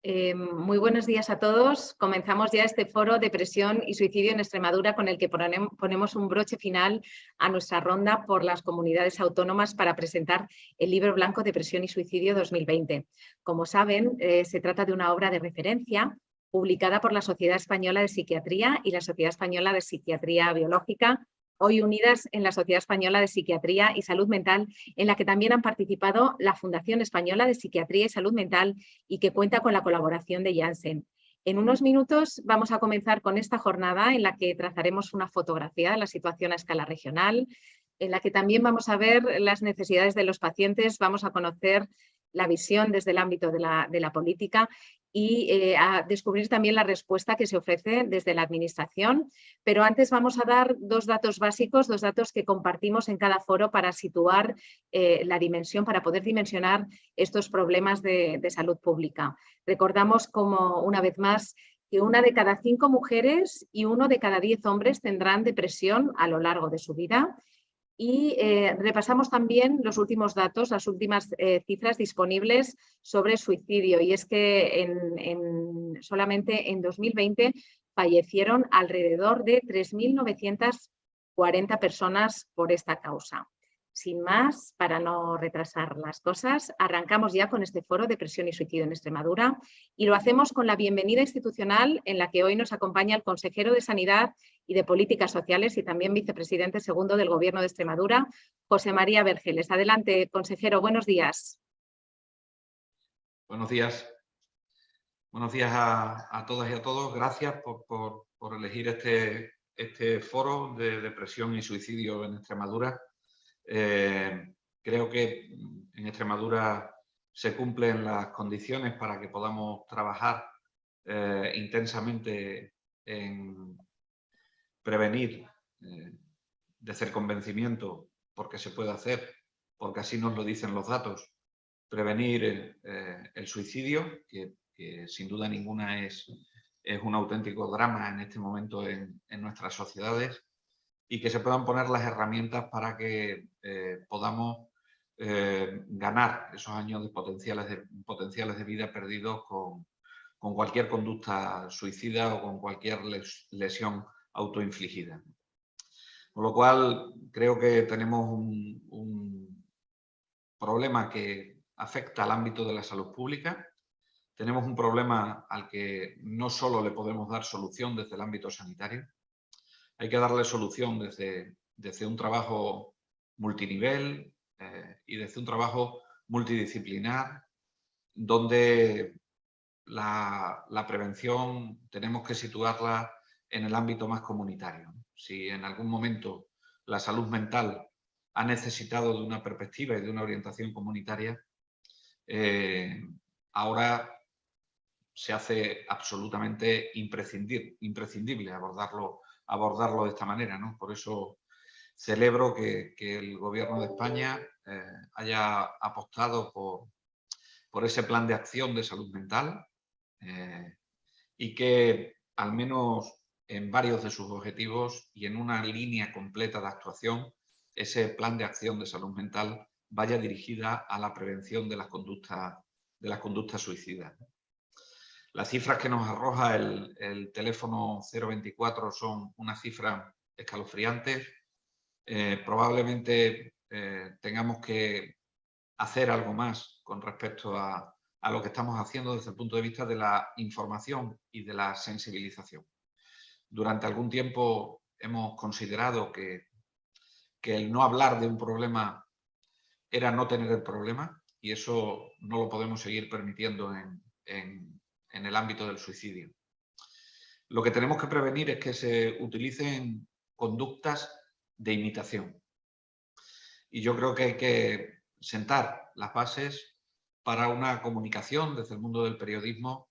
Muy buenos días a todos. Comenzamos ya este foro Depresión y Suicidio en Extremadura con el que ponemos un broche final a nuestra ronda por las comunidades autónomas para presentar el Libro Blanco Depresión y Suicidio 2020. Como saben, se trata de una obra de referencia publicada por la Sociedad Española de Psiquiatría y la Sociedad Española de Psiquiatría Biológica, hoy unidas en la Sociedad Española de Psiquiatría y Salud Mental, en la que también han participado la Fundación Española de Psiquiatría y Salud Mental y que cuenta con la colaboración de Janssen. En unos minutos vamos a comenzar con esta jornada en la que trazaremos una fotografía de la situación a escala regional, en la que también vamos a ver las necesidades de los pacientes, vamos a conocer la visión desde el ámbito de la política y a descubrir también la respuesta que se ofrece desde la Administración. Pero antes vamos a dar dos datos básicos, dos datos que compartimos en cada foro para situar la dimensión, para poder dimensionar estos problemas de salud pública. Recordamos como una vez más que 1 de cada 5 mujeres y 1 de cada 10 hombres tendrán depresión a lo largo de su vida. Y repasamos también los últimos datos, las últimas cifras disponibles sobre suicidio. Y es que solamente en 2020 fallecieron alrededor de 3.940 personas por esta causa. Sin más, para no retrasar las cosas, arrancamos ya con este foro Depresión y Suicidio en Extremadura y lo hacemos con la bienvenida institucional en la que hoy nos acompaña el consejero de Sanidad y de Políticas Sociales y también vicepresidente segundo del Gobierno de Extremadura, José María Vergeles. Adelante, consejero, buenos días. Buenos días. Buenos días a todas y a todos. Gracias por elegir este foro de depresión y suicidio en Extremadura. Creo que en Extremadura se cumplen las condiciones para que podamos trabajar intensamente en prevenir de hacer convencimiento, porque se puede hacer, porque así nos lo dicen los datos, prevenir el suicidio, que sin duda ninguna es un auténtico drama en este momento en nuestras sociedades, y que se puedan poner las herramientas para que podamos ganar esos años de potenciales de vida perdidos con cualquier conducta suicida o con cualquier lesión autoinfligida. Con lo cual, creo que tenemos un problema que afecta al ámbito de la salud pública. Tenemos un problema al que no solo le podemos dar solución desde el ámbito sanitario, hay que darle solución desde un trabajo multinivel y desde un trabajo multidisciplinar, donde la prevención tenemos que situarla en el ámbito más comunitario. Si en algún momento la salud mental ha necesitado de una perspectiva y de una orientación comunitaria, ahora se hace absolutamente imprescindible abordarlo de esta manera, ¿no? Por eso celebro que el Gobierno de España haya apostado por ese plan de acción de salud mental y que al menos en varios de sus objetivos y en una línea completa de actuación, ese plan de acción de salud mental vaya dirigida a la prevención de las conductas suicidas. Las cifras que nos arroja el teléfono 024 son unas cifras escalofriantes. Probablemente tengamos que hacer algo más con respecto a lo que estamos haciendo desde el punto de vista de la información y de la sensibilización. Durante algún tiempo hemos considerado que el no hablar de un problema era no tener el problema, y eso no lo podemos seguir permitiendo en el ámbito del suicidio. Lo que tenemos que prevenir es que se utilicen conductas de imitación. Y yo creo que hay que sentar las bases para una comunicación desde el mundo del periodismo,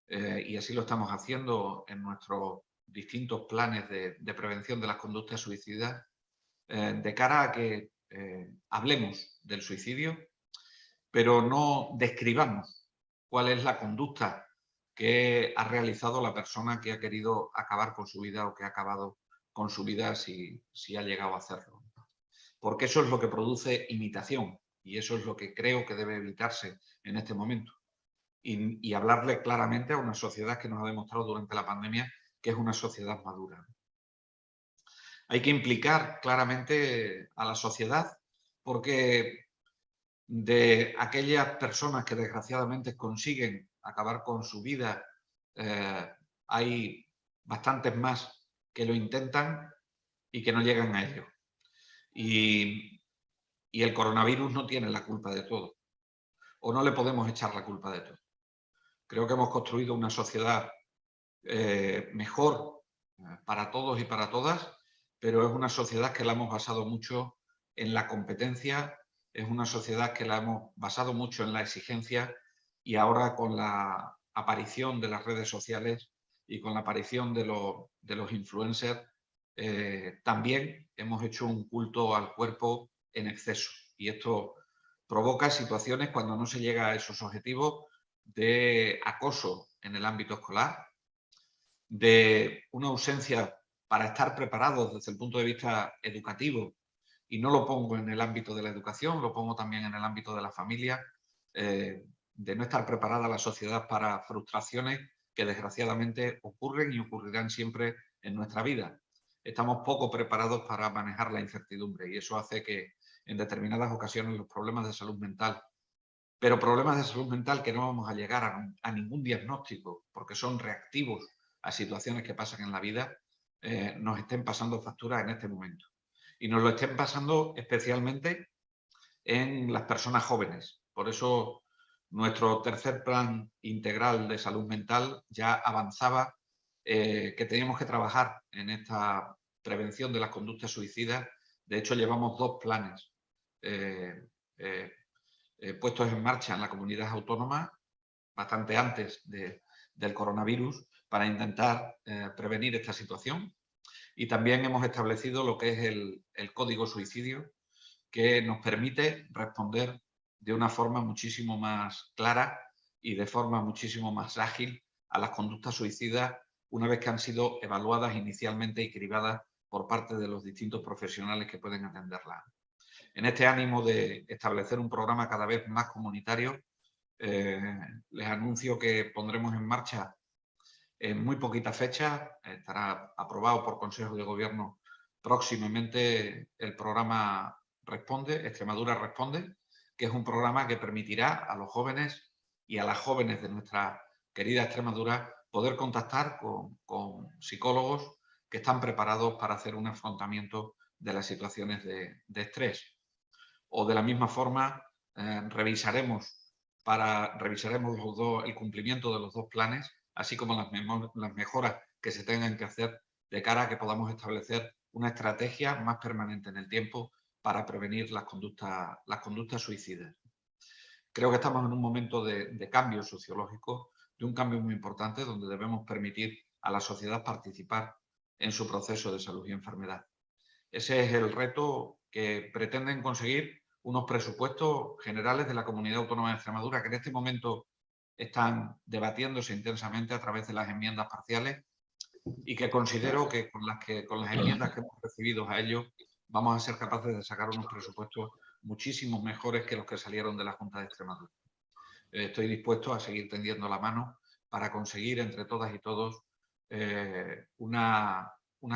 y así lo estamos haciendo en nuestros distintos planes de prevención de las conductas suicidas, de cara a que hablemos del suicidio, pero no describamos cuál es la conducta que ha realizado la persona que ha querido acabar con su vida o que ha acabado con su vida si ha llegado a hacerlo. Porque eso es lo que produce imitación y eso es lo que creo que debe evitarse en este momento. y hablarle claramente a una sociedad que nos ha demostrado durante la pandemia que es una sociedad madura. Hay que implicar claramente a la sociedad, porque de aquellas personas que desgraciadamente consiguen acabar con su vida, hay bastantes más que lo intentan y que no llegan a ello. Y el coronavirus no tiene la culpa de todo, o no le podemos echar la culpa de todo. Creo que hemos construido una sociedad mejor para todos y para todas, pero es una sociedad que la hemos basado mucho en la competencia, es una sociedad que la hemos basado mucho en la exigencia, y ahora con la aparición de las redes sociales y con la aparición de los influencers, también hemos hecho un culto al cuerpo en exceso, y esto provoca situaciones, cuando no se llega a esos objetivos, de acoso en el ámbito escolar, de una ausencia para estar preparados desde el punto de vista educativo, y no lo pongo en el ámbito de la educación, lo pongo también en el ámbito de la familia, de no estar preparada la sociedad para frustraciones que desgraciadamente ocurren y ocurrirán siempre en nuestra vida. Estamos poco preparados para manejar la incertidumbre, y eso hace que en determinadas ocasiones los problemas de salud mental, pero problemas de salud mental que no vamos a llegar a ningún diagnóstico porque son reactivos a situaciones que pasan en la vida, nos estén pasando facturas en este momento. Y nos lo estén pasando especialmente en las personas jóvenes. Por eso nuestro tercer plan integral de salud mental ya avanzaba que teníamos que trabajar en esta prevención de las conductas suicidas. De hecho, llevamos 2 planes puestos en marcha en la comunidad autónoma bastante antes del coronavirus, para intentar prevenir esta situación. Y también hemos establecido lo que es el Código Suicidio, que nos permite responder de una forma muchísimo más clara y de forma muchísimo más ágil a las conductas suicidas, una vez que han sido evaluadas inicialmente y cribadas por parte de los distintos profesionales que pueden atenderlas. En este ánimo de establecer un programa cada vez más comunitario, les anuncio que pondremos en marcha en muy poquita fecha, estará aprobado por Consejo de Gobierno próximamente, el programa Responde, Extremadura Responde, que es un programa que permitirá a los jóvenes y a las jóvenes de nuestra querida Extremadura poder contactar con psicólogos que están preparados para hacer un afrontamiento de las situaciones de estrés. O de la misma forma, revisaremos el cumplimiento de los 2 planes, así como las mejoras que se tengan que hacer de cara a que podamos establecer una estrategia más permanente en el tiempo para prevenir las conductas suicidas. Creo que estamos en un momento de cambio sociológico, de un cambio muy importante, donde debemos permitir a la sociedad participar en su proceso de salud y enfermedad. Ese es el reto que pretenden conseguir unos presupuestos generales de la Comunidad Autónoma de Extremadura, que en este momento están debatiéndose intensamente a través de las enmiendas parciales, y que considero que con las enmiendas que hemos recibido a ellos vamos a ser capaces de sacar unos presupuestos muchísimo mejores que los que salieron de la Junta de Extremadura. Estoy dispuesto a seguir tendiendo la mano para conseguir entre todas y todos unas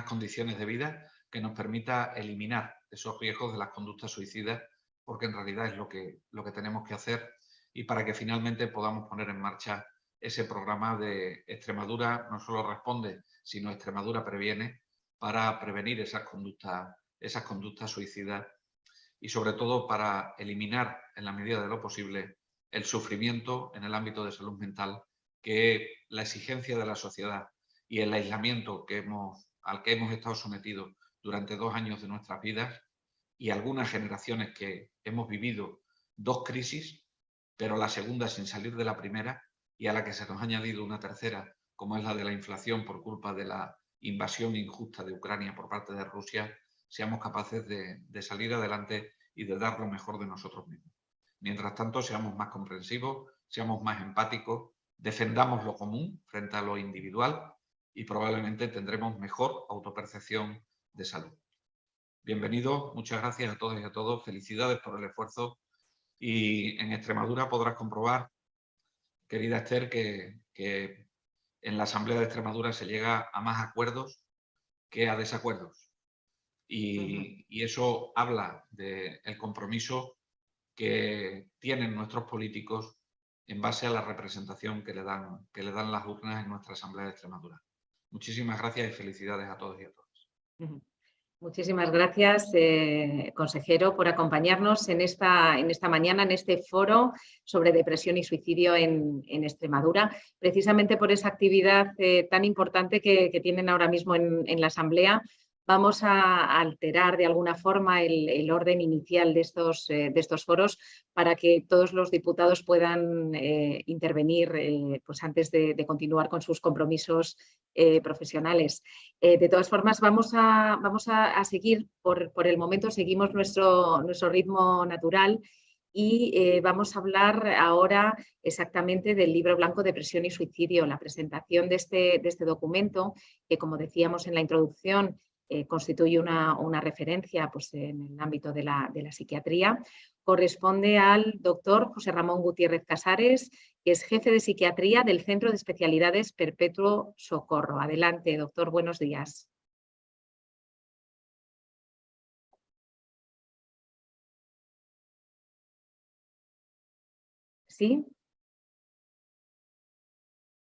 condiciones de vida que nos permita eliminar esos riesgos de las conductas suicidas, porque en realidad es lo que tenemos que hacer, y para que finalmente podamos poner en marcha ese programa de Extremadura no solo responde, sino Extremadura previene, para prevenir esas conductas suicidas, y sobre todo para eliminar en la medida de lo posible el sufrimiento en el ámbito de salud mental, que la exigencia de la sociedad y el aislamiento al que hemos estado sometidos durante 2 años de nuestras vidas, y algunas generaciones que hemos vivido 2 crisis, pero la segunda sin salir de la primera, y a la que se nos ha añadido una tercera, como es la de la inflación por culpa de la invasión injusta de Ucrania por parte de Rusia, seamos capaces de salir adelante y de dar lo mejor de nosotros mismos. Mientras tanto, seamos más comprensivos, seamos más empáticos, defendamos lo común frente a lo individual, y probablemente tendremos mejor autopercepción de salud. Bienvenidos, muchas gracias a todas y a todos, felicidades por el esfuerzo, y en Extremadura podrás comprobar querida Esther, que en la Asamblea de Extremadura se llega a más acuerdos que a desacuerdos. Y eso habla del compromiso que tienen nuestros políticos en base a la representación que le dan las urnas en nuestra Asamblea de Extremadura. Muchísimas gracias y felicidades a todos y a todas. Muchísimas gracias, consejero, por acompañarnos en esta mañana, en este foro sobre depresión y suicidio en Extremadura, precisamente por esa actividad tan importante que tienen ahora mismo en la Asamblea. Vamos a alterar de alguna forma el orden inicial de estos foros para que todos los diputados puedan intervenir pues antes de continuar con sus compromisos profesionales. De todas formas, vamos a seguir, por el momento seguimos nuestro ritmo natural y vamos a hablar ahora exactamente del Libro Blanco Depresión y Suicidio, la presentación de este documento que, como decíamos en la introducción, constituye una referencia pues, en el ámbito de la psiquiatría. Corresponde al doctor José Ramón Gutiérrez Casares, que es jefe de psiquiatría del Centro de Especialidades Perpetuo Socorro. Adelante, doctor, buenos días. ¿Sí?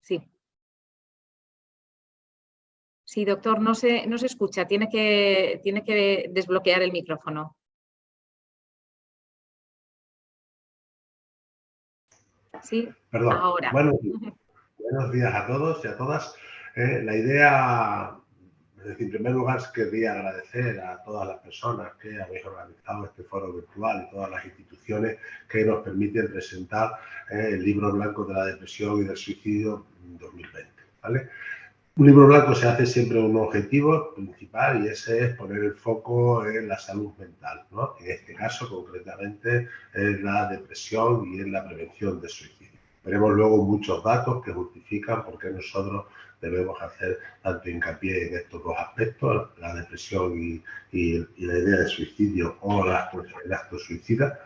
Sí. Sí, doctor, no se escucha, tiene que desbloquear el micrófono. Sí, perdón. Ahora. Buenos días a todos y a todas. La idea, en primer lugar, querría agradecer a todas las personas que habéis organizado este foro virtual y todas las instituciones que nos permiten presentar el Libro Blanco de la Depresión y del Suicidio 2020, ¿vale? Un libro blanco se hace siempre un objetivo principal y ese es poner el foco en la salud mental, ¿no? En este caso, concretamente, en la depresión y en la prevención de suicidio. Veremos luego muchos datos que justifican por qué nosotros debemos hacer tanto hincapié en estos dos aspectos, la depresión y la idea de suicidio o el acto suicida.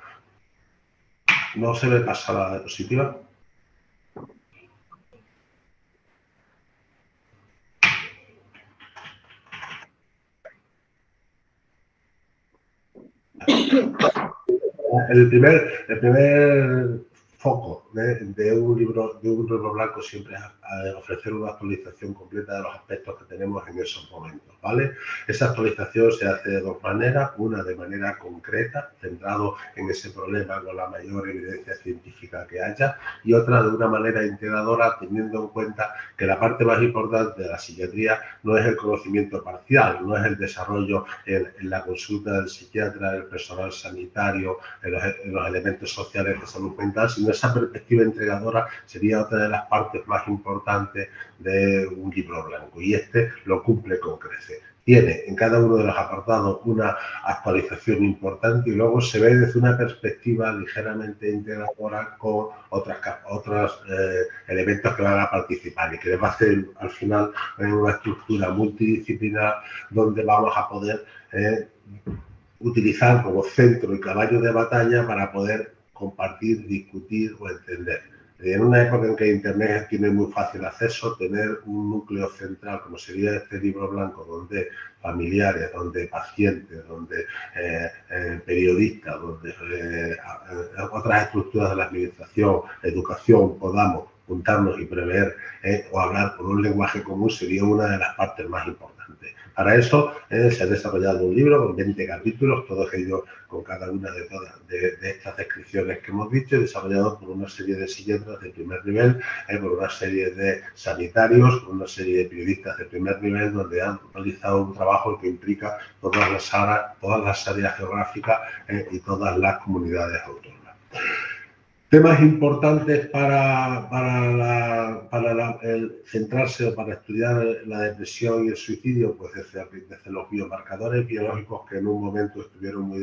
¿No se me pasa la diapositiva? El primer foco de un libro blanco siempre es ofrecer una actualización completa de los aspectos que tenemos en esos momentos, ¿vale? Esa actualización se hace de dos maneras, una de manera concreta, centrado en ese problema con la mayor evidencia científica que haya, y otra de una manera integradora, teniendo en cuenta que la parte más importante de la psiquiatría no es el conocimiento parcial, no es el desarrollo en la consulta del psiquiatra, el personal sanitario, en los elementos sociales de salud mental, sino esa perspectiva integradora sería otra de las partes más importantes de un libro blanco, y este lo cumple con creces. Tiene en cada uno de los apartados una actualización importante y luego se ve desde una perspectiva ligeramente integradora con otros elementos que van a participar y que va a hacer al final una estructura multidisciplinar donde vamos a poder utilizar como centro y caballo de batalla para poder compartir, discutir o entender. En una época en que Internet tiene muy fácil acceso, tener un núcleo central como sería este libro blanco, donde familiares, donde pacientes, donde periodistas, donde otras estructuras de la administración, educación, podamos juntarnos y prever o hablar con un lenguaje común sería una de las partes más importantes. Para eso se ha desarrollado un libro con 20 capítulos, todos ellos con cada una de estas descripciones que hemos dicho, desarrollado por una serie de psiquiatras de primer nivel, por una serie de sanitarios, por una serie de periodistas de primer nivel, donde han realizado un trabajo que implica todas las áreas geográficas y todas las comunidades autónomas. Temas importantes para centrarse o para estudiar la depresión y el suicidio, pues desde los biomarcadores biológicos que en un momento estuvieron muy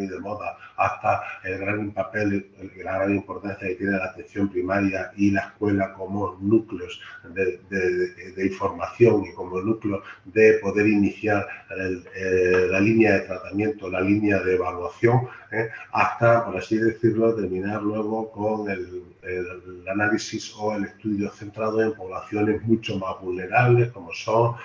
de moda, hasta el gran papel, la gran importancia que tiene la atención primaria y la escuela como núcleos de información y como núcleo de poder iniciar la línea de tratamiento, la línea de evaluación, hasta, por así decirlo, terminar luego con el análisis o el estudio centrado en poblaciones mucho más vulnerables, como son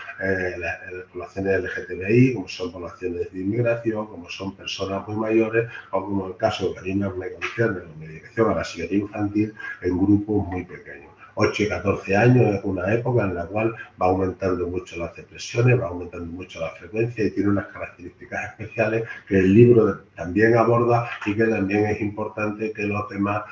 las poblaciones LGTBI, como son poblaciones de inmigración, como son personas muy mayores, o como el caso que a mí me concierne, la medicación a la psiquiatría infantil en grupos muy pequeños. 8 y 14 años es una época en la cual va aumentando mucho las depresiones, va aumentando mucho la frecuencia y tiene unas características especiales que el libro también aborda y que también es importante que los demás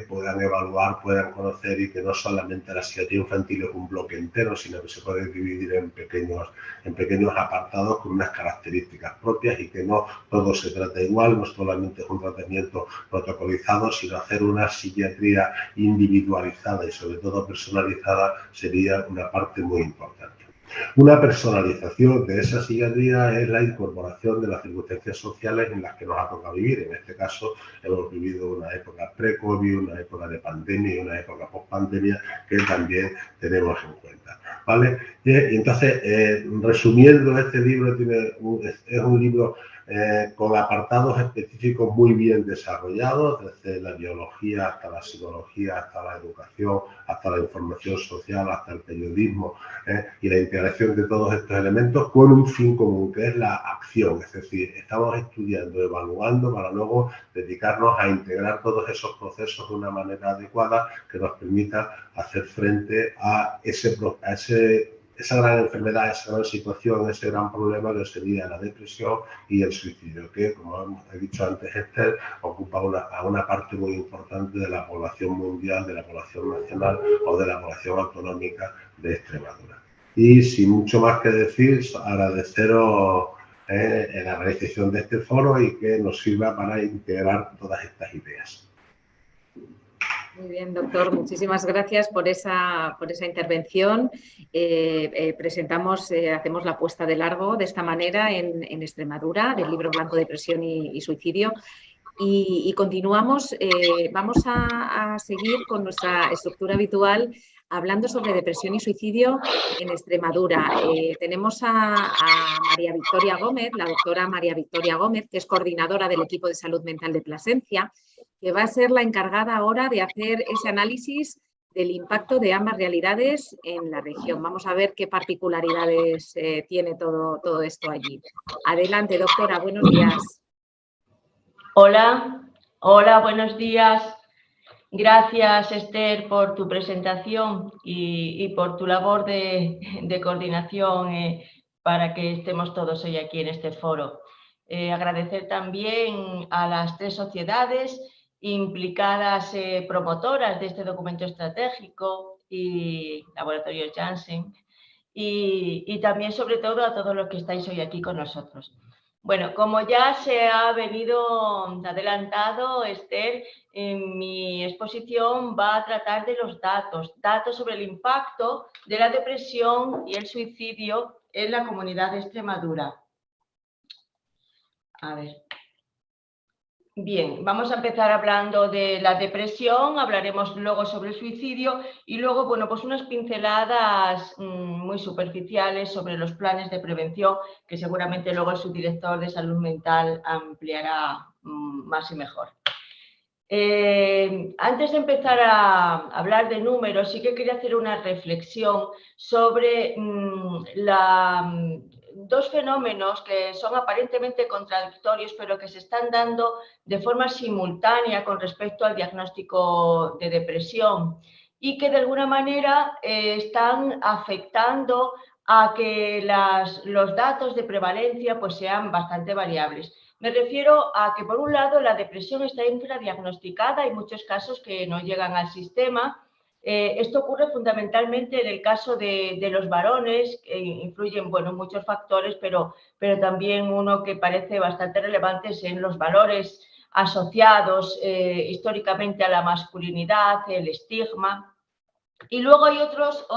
puedan evaluar, puedan conocer, y que no solamente la psiquiatría infantil es un bloque entero, sino que se puede dividir en pequeños apartados con unas características propias, y que no todo se trata igual, no solamente es un tratamiento protocolizado, sino hacer una psiquiatría individualizada y sobre todo personalizada sería una parte muy importante. Una personalización de esa psiquiatría es la incorporación de las circunstancias sociales en las que nos ha tocado vivir. En este caso, hemos vivido una época pre-COVID, una época de pandemia y una época post-pandemia que también tenemos en cuenta, ¿vale? Y entonces, resumiendo, este libro es un libro con apartados específicos muy bien desarrollados, desde la biología hasta la psicología, hasta la educación, hasta la información social, hasta el periodismo, y la integración de todos estos elementos con un fin común, que es la acción. Es decir, estamos estudiando, evaluando, para luego dedicarnos a integrar todos esos procesos de una manera adecuada que nos permita hacer frente a esa gran enfermedad, esa gran situación, ese gran problema que sería la depresión y el suicidio, que, como he dicho antes, Esther, ocupa una parte muy importante de la población mundial, de la población nacional o de la población autonómica de Extremadura. Y sin mucho más que decir, agradeceros la realización de este foro y que nos sirva para integrar todas estas ideas. Muy bien, doctor. Muchísimas gracias por esa intervención. Hacemos la puesta de largo de esta manera en Extremadura, del Libro Blanco de Depresión y Suicidio. Y continuamos, vamos a seguir con nuestra estructura habitual hablando sobre depresión y suicidio en Extremadura. Tenemos a María Victoria Gómez, la doctora María Victoria Gómez, que es coordinadora del equipo de salud mental de Plasencia, que va a ser la encargada ahora de hacer ese análisis del impacto de ambas realidades en la región. Vamos a ver qué particularidades tiene todo esto allí. Adelante, doctora, buenos días. Hola, buenos días. Gracias, Esther, por tu presentación y por tu labor de coordinación para que estemos todos hoy aquí en este foro. Agradecer también a las 3 sociedades implicadas, promotoras de este documento estratégico y Laboratorios Janssen, y también, sobre todo, a todos los que estáis hoy aquí con nosotros. Bueno, como ya se ha venido adelantado, Esther, en mi exposición va a tratar de los datos sobre el impacto de la depresión y el suicidio en la comunidad de Extremadura. A ver. Bien, vamos a empezar hablando de la depresión, hablaremos luego sobre el suicidio y luego, bueno, pues unas pinceladas muy superficiales sobre los planes de prevención que seguramente luego el subdirector de salud mental ampliará más y mejor. Antes de empezar a hablar de números, sí que quería hacer una reflexión sobre dos fenómenos que son aparentemente contradictorios, pero que se están dando de forma simultánea con respecto al diagnóstico de depresión y que de alguna manera están afectando a que los datos de prevalencia pues sean bastante variables. Me refiero a que, por un lado, la depresión está infradiagnosticada, hay muchos casos que no llegan al sistema. Esto ocurre fundamentalmente en el caso de los varones, que influyen, bueno, muchos factores, pero también uno que parece bastante relevante es en los valores asociados históricamente a la masculinidad, el estigma. Y luego hay otros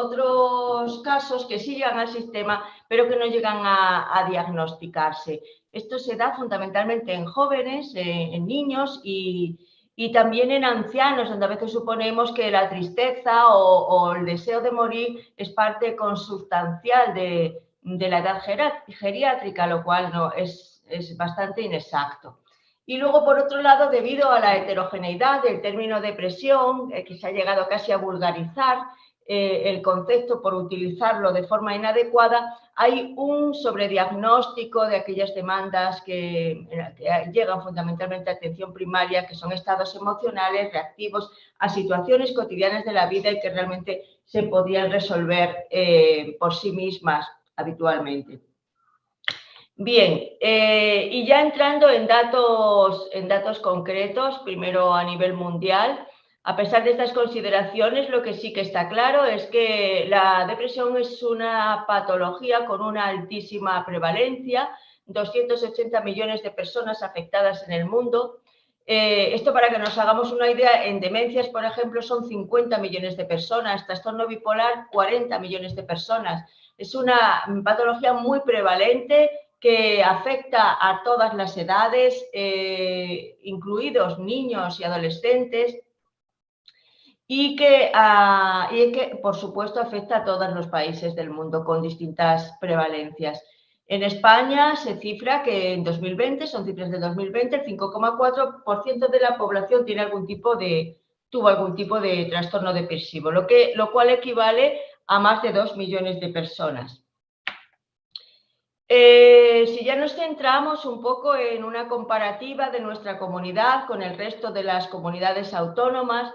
casos que sí llegan al sistema, pero que no llegan a diagnosticarse. Esto se da fundamentalmente en jóvenes, en niños y también en ancianos, donde a veces suponemos que la tristeza o el deseo de morir es parte consustancial de la edad geriátrica, lo cual no es bastante inexacto. Y luego, por otro lado, debido a la heterogeneidad del término depresión, que se ha llegado casi a vulgarizar el concepto por utilizarlo de forma inadecuada, hay un sobrediagnóstico de aquellas demandas que llegan fundamentalmente a atención primaria, que son estados emocionales reactivos a situaciones cotidianas de la vida y que realmente se podían resolver por sí mismas habitualmente. Bien, y ya entrando en datos concretos, primero a nivel mundial, a pesar de estas consideraciones, lo que sí que está claro es que la depresión es una patología con una altísima prevalencia, 280 millones de personas afectadas en el mundo. Esto para que nos hagamos una idea, en demencias, por ejemplo, son 50 millones de personas, trastorno bipolar, 40 millones de personas. Es una patología muy prevalente que afecta a todas las edades, incluidos niños y adolescentes, y que, por supuesto, afecta a todos los países del mundo con distintas prevalencias. En España se cifra que en 2020, son cifras de 2020, el 5,4% de la población tuvo algún tipo de trastorno depresivo, lo cual equivale a más de 2 millones de personas. Si ya nos centramos un poco en una comparativa de nuestra comunidad con el resto de las comunidades autónomas,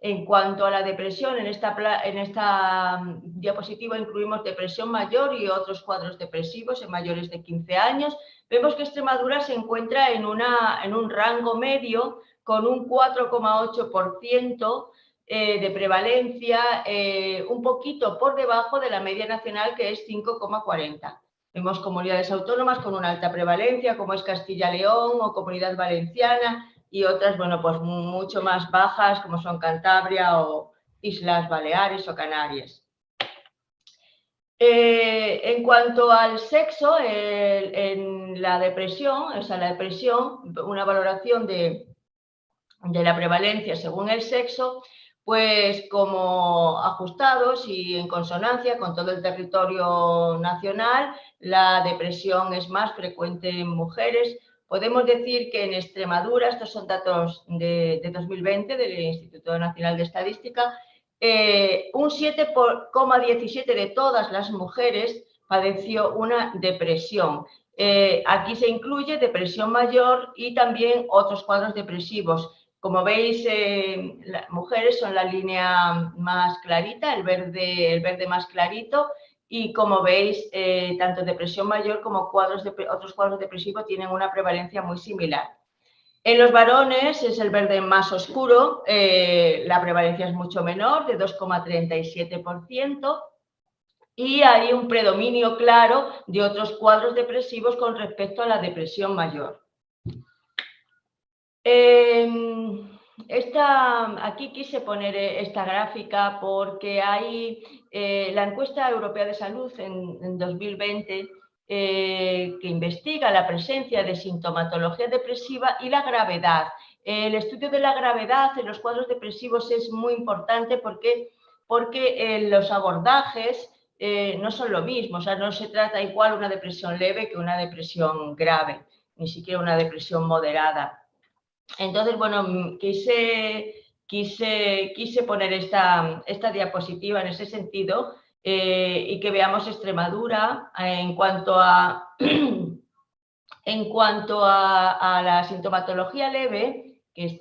en cuanto a la depresión, en esta diapositiva incluimos depresión mayor y otros cuadros depresivos en mayores de 15 años. Vemos que Extremadura se encuentra en un rango medio con un 4,8% de prevalencia, un poquito por debajo de la media nacional, que es 5,40%. Vemos comunidades autónomas con una alta prevalencia, como es Castilla y León o Comunidad Valenciana, y otras, bueno, pues mucho más bajas, como son Cantabria o Islas Baleares o Canarias. En cuanto al sexo, en la depresión, una valoración de la prevalencia según el sexo, pues como ajustados y en consonancia con todo el territorio nacional, la depresión es más frecuente en mujeres. Podemos decir que en Extremadura, estos son datos de 2020 del Instituto Nacional de Estadística, un 7,17% de todas las mujeres padeció una depresión. Aquí se incluye depresión mayor y también otros cuadros depresivos. Como veis, las mujeres son la línea más clarita, el verde más clarito, y como veis, tanto depresión mayor como otros cuadros depresivos tienen una prevalencia muy similar. En los varones es el verde más oscuro, la prevalencia es mucho menor, de 2,37%, y hay un predominio claro de otros cuadros depresivos con respecto a la depresión mayor. Aquí quise poner esta gráfica porque hay la encuesta europea de salud en 2020 que investiga la presencia de sintomatología depresiva y la gravedad. El estudio de la gravedad en los cuadros depresivos es muy importante porque los abordajes no son lo mismo, o sea, no se trata igual una depresión leve que una depresión grave, ni siquiera una depresión moderada. Entonces, bueno, quise poner esta diapositiva en ese sentido y que veamos Extremadura en cuanto a la sintomatología leve, que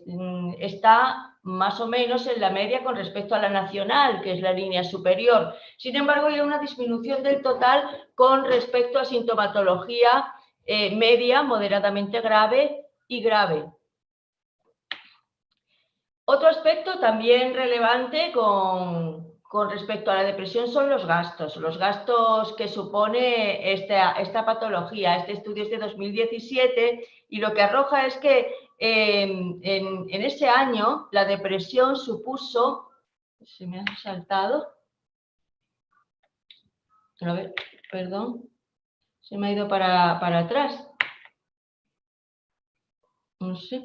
está más o menos en la media con respecto a la nacional, que es la línea superior. Sin embargo, hay una disminución del total con respecto a sintomatología media, moderadamente grave y grave. Otro aspecto también relevante con respecto a la depresión son los gastos que supone esta patología. Este estudio es de 2017 y lo que arroja es que en ese año la depresión supuso, se me ha saltado, a ver, perdón, se me ha ido para atrás, no sé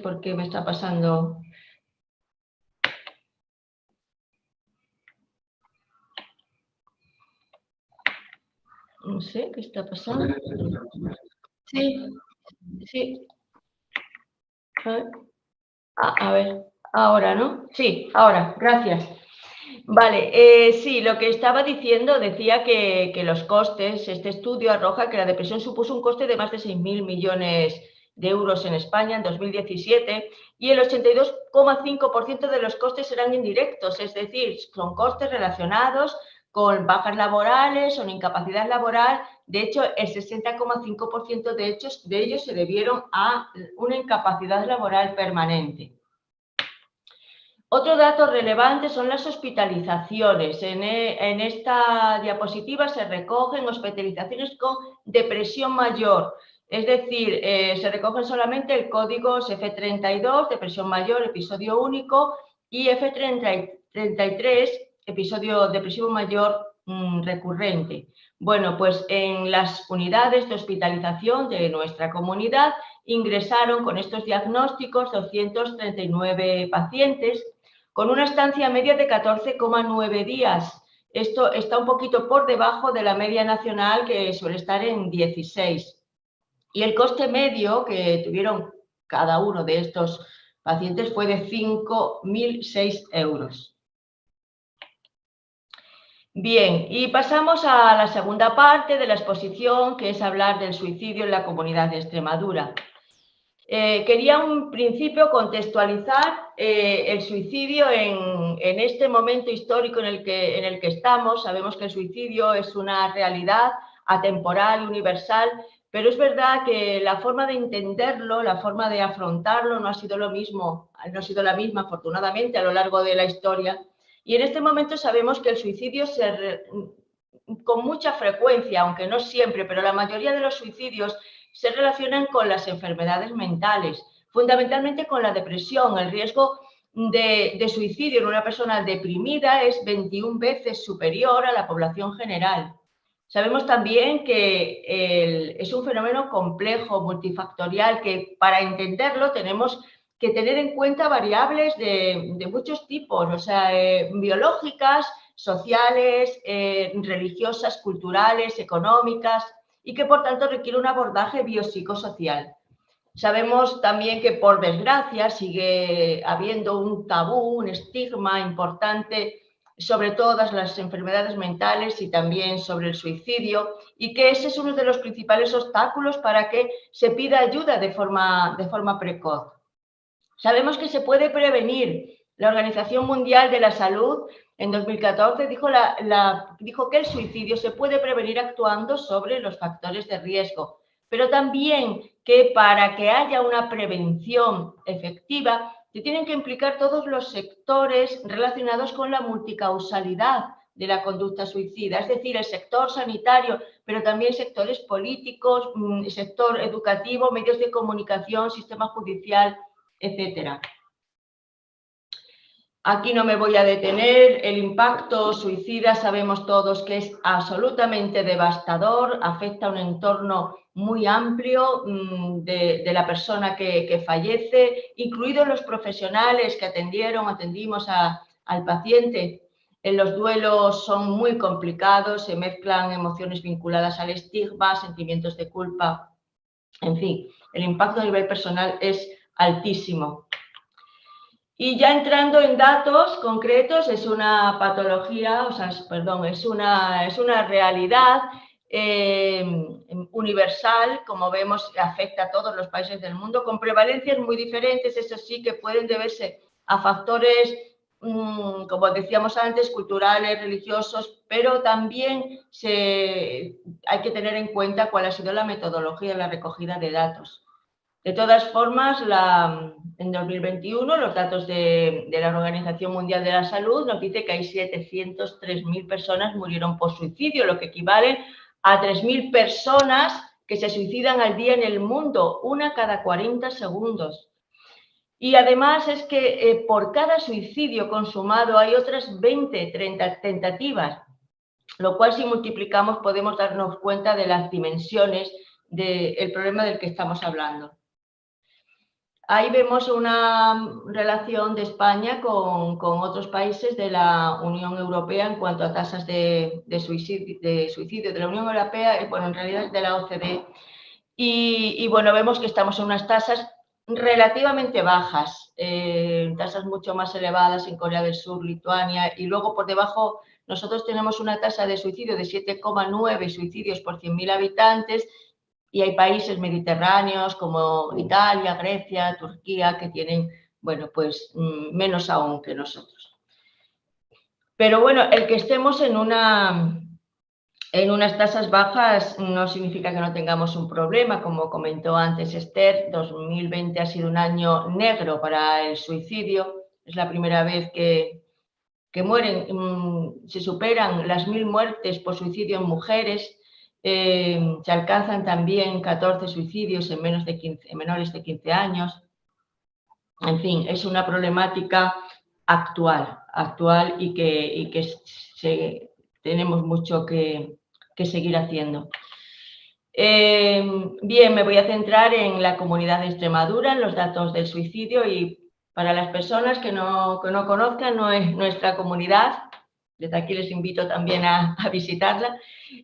por qué me está pasando. No sé qué está pasando. Sí, sí. A ver, ahora, ¿no? Sí, ahora, gracias. Vale, sí, lo que estaba diciendo, decía que los costes, este estudio arroja que la depresión supuso un coste de más de 6.000 millones de euros en España en 2017 y el 82,5% de los costes eran indirectos, es decir, son costes relacionados con bajas laborales o incapacidad laboral. De hecho, el 60,5% de ellos se debieron a una incapacidad laboral permanente. Otro dato relevante son las hospitalizaciones. En esta diapositiva se recogen hospitalizaciones con depresión mayor, es decir, se recogen solamente el código F32, depresión mayor, episodio único, y F33, episodio depresivo mayor recurrente. Bueno, pues en las unidades de hospitalización de nuestra comunidad ingresaron con estos diagnósticos 239 pacientes, con una estancia media de 14,9 días. Esto está un poquito por debajo de la media nacional, que suele estar en 16. Y el coste medio que tuvieron cada uno de estos pacientes fue de 5.006 euros. Bien, y pasamos a la segunda parte de la exposición, que es hablar del suicidio en la comunidad de Extremadura. Quería un principio contextualizar el suicidio en este momento histórico en el que estamos. Sabemos que el suicidio es una realidad atemporal y universal, pero es verdad que la forma de entenderlo, la forma de afrontarlo no ha sido lo mismo, no ha sido la misma, afortunadamente, a lo largo de la historia. Y en este momento sabemos que el suicidio con mucha frecuencia, aunque no siempre, pero la mayoría de los suicidios se relacionan con las enfermedades mentales, fundamentalmente con la depresión. El riesgo de suicidio en una persona deprimida es 21 veces superior a la población general. Sabemos también que es un fenómeno complejo, multifactorial, que para entenderlo tenemos que tener en cuenta variables de muchos tipos, o sea, biológicas, sociales, religiosas, culturales, económicas, y que por tanto requiere un abordaje biopsicosocial. Sabemos también que, por desgracia, sigue habiendo un tabú, un estigma importante sobre todas las enfermedades mentales y también sobre el suicidio, y que ese es uno de los principales obstáculos para que se pida ayuda de forma precoz. Sabemos que se puede prevenir. La Organización Mundial de la Salud en 2014 dijo que el suicidio se puede prevenir actuando sobre los factores de riesgo, pero también que para que haya una prevención efectiva se tienen que implicar todos los sectores relacionados con la multicausalidad de la conducta suicida, es decir, el sector sanitario, pero también sectores políticos, sector educativo, medios de comunicación, sistema judicial, etcétera. Aquí no me voy a detener. El impacto suicida sabemos todos que es absolutamente devastador, afecta a un entorno muy amplio de la persona que fallece, incluidos los profesionales que atendimos al paciente. Los duelos son muy complicados, se mezclan emociones vinculadas al estigma, sentimientos de culpa, en fin, el impacto a nivel personal es altísimo. Y ya entrando en datos concretos, es una patología, es una realidad universal, como vemos, afecta a todos los países del mundo, con prevalencias muy diferentes, eso sí, que pueden deberse a factores, como decíamos antes, culturales, religiosos, pero también hay que tener en cuenta cuál ha sido la metodología de la recogida de datos. De todas formas, en 2021, los datos de la Organización Mundial de la Salud nos dice que hay 703.000 personas murieron por suicidio, lo que equivale a 3.000 personas que se suicidan al día en el mundo, una cada 40 segundos. Y además es que por cada suicidio consumado hay otras 20 tentativas, lo cual si multiplicamos podemos darnos cuenta de las dimensiones del problema del que estamos hablando. Ahí vemos una relación de España con otros países de la Unión Europea en cuanto a tasas de suicidio de la Unión Europea, bueno, en realidad es de la OCDE. Y bueno, vemos que estamos en unas tasas relativamente bajas, tasas mucho más elevadas en Corea del Sur, Lituania, y luego por debajo nosotros tenemos una tasa de suicidio de 7,9 suicidios por 100.000 habitantes, y hay países mediterráneos como Italia, Grecia, Turquía, que tienen, bueno, pues menos aún que nosotros. Pero bueno, el que estemos en unas tasas bajas no significa que no tengamos un problema. Como comentó antes Esther, 2020 ha sido un año negro para el suicidio. Es la primera vez que mueren, se superan las 1000 muertes por suicidio en mujeres. Se alcanzan también 14 suicidios en menores de 15 años. En fin, es una problemática actual y que tenemos mucho que seguir haciendo. Bien, me voy a centrar en la comunidad de Extremadura, en los datos del suicidio, y para las personas que no conozcan nuestra comunidad, desde aquí les invito también a visitarla,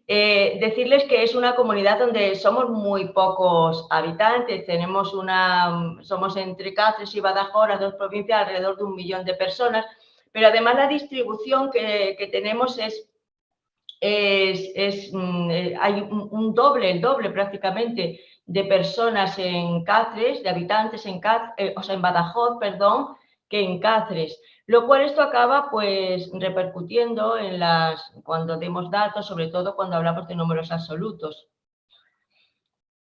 decirles que es una comunidad donde somos muy pocos habitantes, somos entre Cáceres y Badajoz, las dos provincias, alrededor de 1 millón de personas, pero además la distribución que tenemos hay el doble prácticamente de personas en Cáceres, de habitantes en Badajoz, perdón, que en Cáceres, lo cual esto acaba pues repercutiendo cuando demos datos, sobre todo cuando hablamos de números absolutos.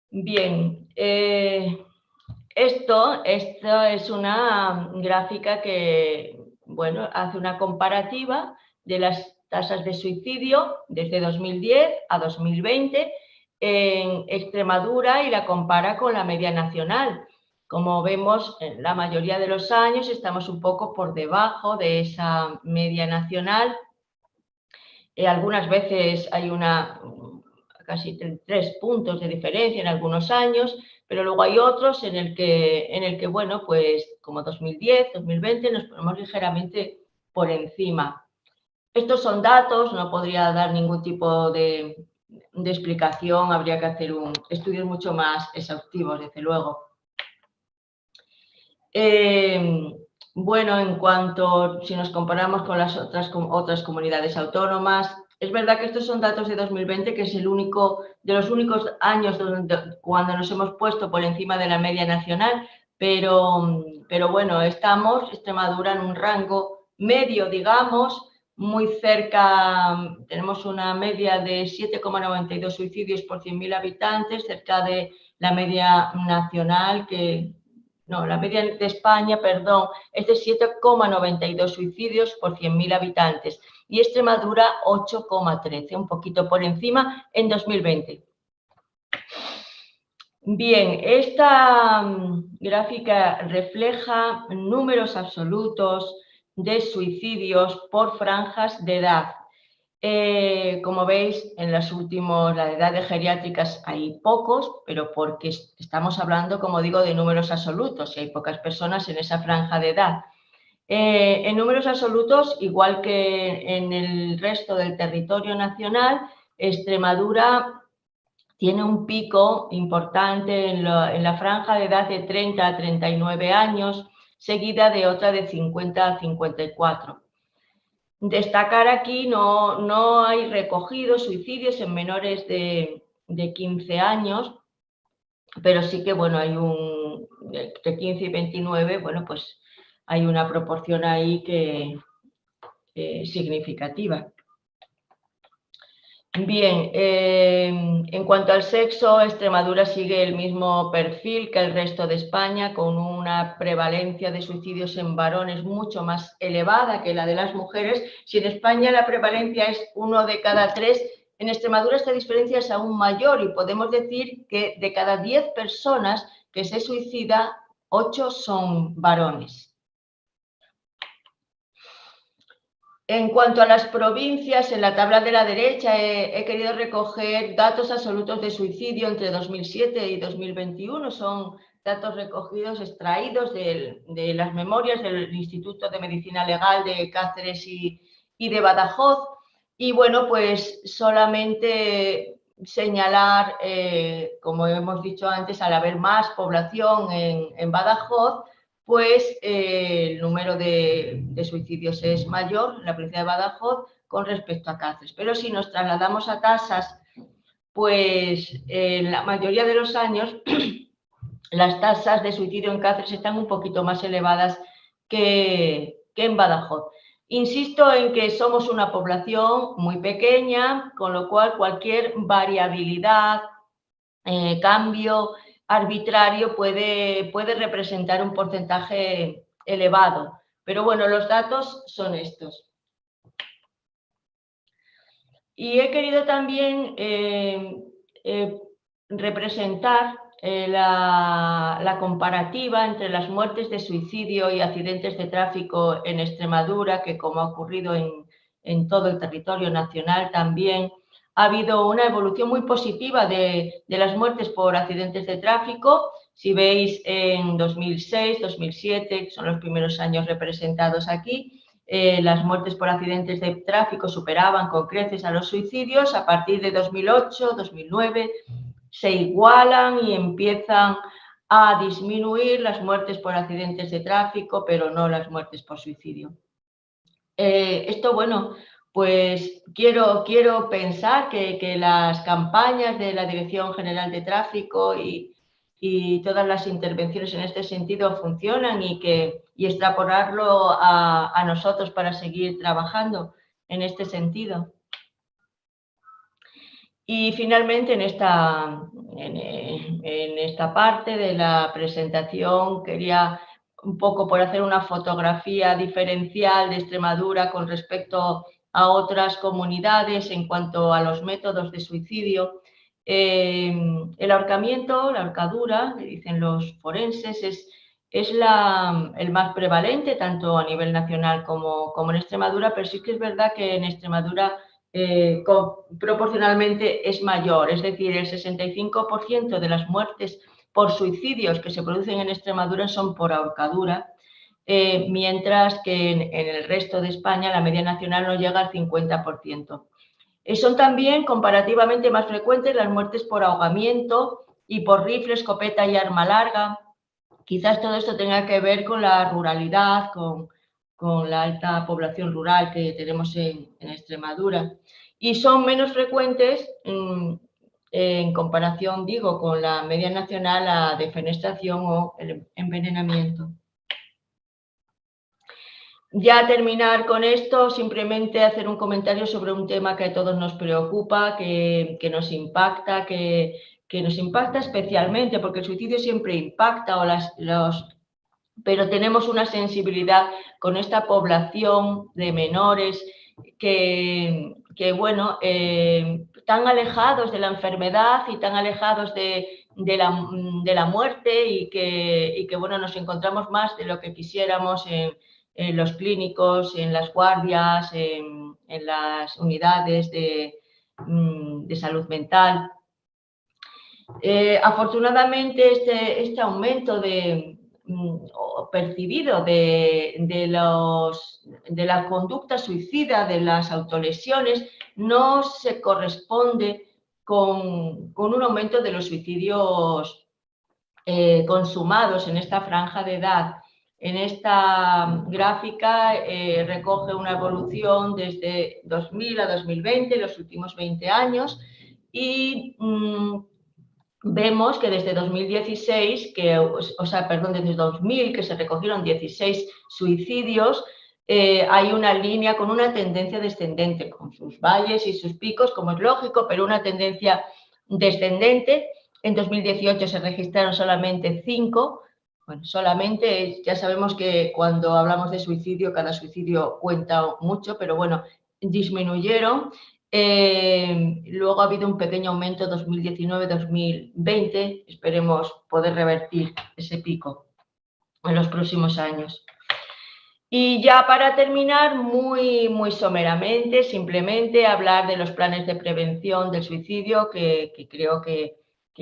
Bien, esto es una gráfica que, bueno, hace una comparativa de las tasas de suicidio desde 2010 a 2020 en Extremadura y la compara con la media nacional. Como vemos, en la mayoría de los años estamos un poco por debajo de esa media nacional. Algunas veces hay casi 3 puntos de diferencia en algunos años, pero luego hay otros en el que bueno, pues como 2010, 2020 nos ponemos ligeramente por encima. Estos son datos, no podría dar ningún tipo de explicación, habría que hacer estudios mucho más exhaustivos, desde luego. Bueno, en cuanto, si nos comparamos con las otras comunidades autónomas, es verdad que estos son datos de 2020, que es de los únicos años cuando nos hemos puesto por encima de la media nacional, pero bueno, Extremadura, en un rango medio, digamos, muy cerca. Tenemos una media de 7,92 suicidios por 100.000 habitantes, cerca de la media nacional, la media de España, perdón, es de 7,92 suicidios por 100.000 habitantes, y Extremadura 8,13, un poquito por encima en 2020. Bien, esta gráfica refleja números absolutos de suicidios por franjas de edad. Como veis, la de edades geriátricas hay pocos, pero porque estamos hablando, como digo, de números absolutos y hay pocas personas en esa franja de edad. En números absolutos, igual que en el resto del territorio nacional, Extremadura tiene un pico importante en la franja de edad de 30 a 39 años, seguida de otra de 50 a 54. Destacar aquí, no hay recogidos suicidios en menores de 15 años, pero sí que, bueno, hay entre 15 y 29, bueno, pues hay una proporción ahí significativa. Bien, en cuanto al sexo, Extremadura sigue el mismo perfil que el resto de España, con una prevalencia de suicidios en varones mucho más elevada que la de las mujeres. Si en España la prevalencia es 1 de cada 3, en Extremadura esta diferencia es aún mayor, y podemos decir que de cada 10 personas que se suicida, 8 son varones. En cuanto a las provincias, en la tabla de la derecha he querido recoger datos absolutos de suicidio entre 2007 y 2021. Son datos recogidos, extraídos de las memorias del Instituto de Medicina Legal de Cáceres y de Badajoz. Y bueno, pues solamente señalar, como hemos dicho antes, al haber más población en Badajoz, pues el número de suicidios es mayor en la provincia de Badajoz con respecto a Cáceres. Pero si nos trasladamos a tasas, pues en la mayoría de los años las tasas de suicidio en Cáceres están un poquito más elevadas que en Badajoz. Insisto en que somos una población muy pequeña, con lo cual cualquier variabilidad, cambio arbitrario puede representar un porcentaje elevado. Pero bueno, los datos son estos. Y he querido también representar la comparativa entre las muertes de suicidio y accidentes de tráfico en Extremadura, que como ha ocurrido en todo el territorio nacional también, ha habido una evolución muy positiva de las muertes por accidentes de tráfico. Si veis en 2006, 2007, que son los primeros años representados aquí, las muertes por accidentes de tráfico superaban con creces a los suicidios. A partir de 2008, 2009, se igualan y empiezan a disminuir las muertes por accidentes de tráfico, pero no las muertes por suicidio. Esto, bueno, pues quiero pensar que las campañas de la Dirección General de Tráfico y todas las intervenciones en este sentido funcionan y extrapolarlo a nosotros para seguir trabajando en este sentido. Y finalmente en esta parte de la presentación quería un poco por hacer una fotografía diferencial de Extremadura con respecto a otras comunidades en cuanto a los métodos de suicidio. El ahorcamiento, la ahorcadura, le dicen los forenses, es el más prevalente tanto a nivel nacional como en Extremadura, pero sí que es verdad que en Extremadura proporcionalmente es mayor, es decir, el 65% de las muertes por suicidios que se producen en Extremadura son por ahorcadura, mientras que en el resto de España la media nacional no llega al 50%. Son también comparativamente más frecuentes las muertes por ahogamiento y por rifle, escopeta y arma larga. Quizás todo esto tenga que ver con la ruralidad, con la alta población rural que tenemos en Extremadura. Y son menos frecuentes en comparación, digo, con la media nacional, la defenestración o el envenenamiento. Ya terminar con esto, simplemente hacer un comentario sobre un tema que a todos nos preocupa, que nos impacta, que nos impacta especialmente, porque el suicidio siempre impacta, pero tenemos una sensibilidad con esta población de menores que bueno, tan alejados de la enfermedad y tan alejados de la muerte y que bueno, nos encontramos más de lo que quisiéramos en los clínicos, en las guardias, en las unidades de salud mental. Afortunadamente, este aumento percibido de la conducta suicida, de las autolesiones, no se corresponde con un aumento de los suicidios consumados en esta franja de edad. En esta gráfica recoge una evolución desde 2000 a 2020, los últimos 20 años, y vemos que desde 2016, desde 2000, que se recogieron 16 suicidios, hay una línea con una tendencia descendente, con sus valles y sus picos, como es lógico, pero una tendencia descendente. En 2018 se registraron solamente 5. Bueno, solamente, ya sabemos que cuando hablamos de suicidio, cada suicidio cuenta mucho, pero bueno, disminuyeron. Luego ha habido un pequeño aumento 2019-2020, esperemos poder revertir ese pico en los próximos años. Y ya para terminar, muy someramente, simplemente hablar de los planes de prevención del suicidio, que creo que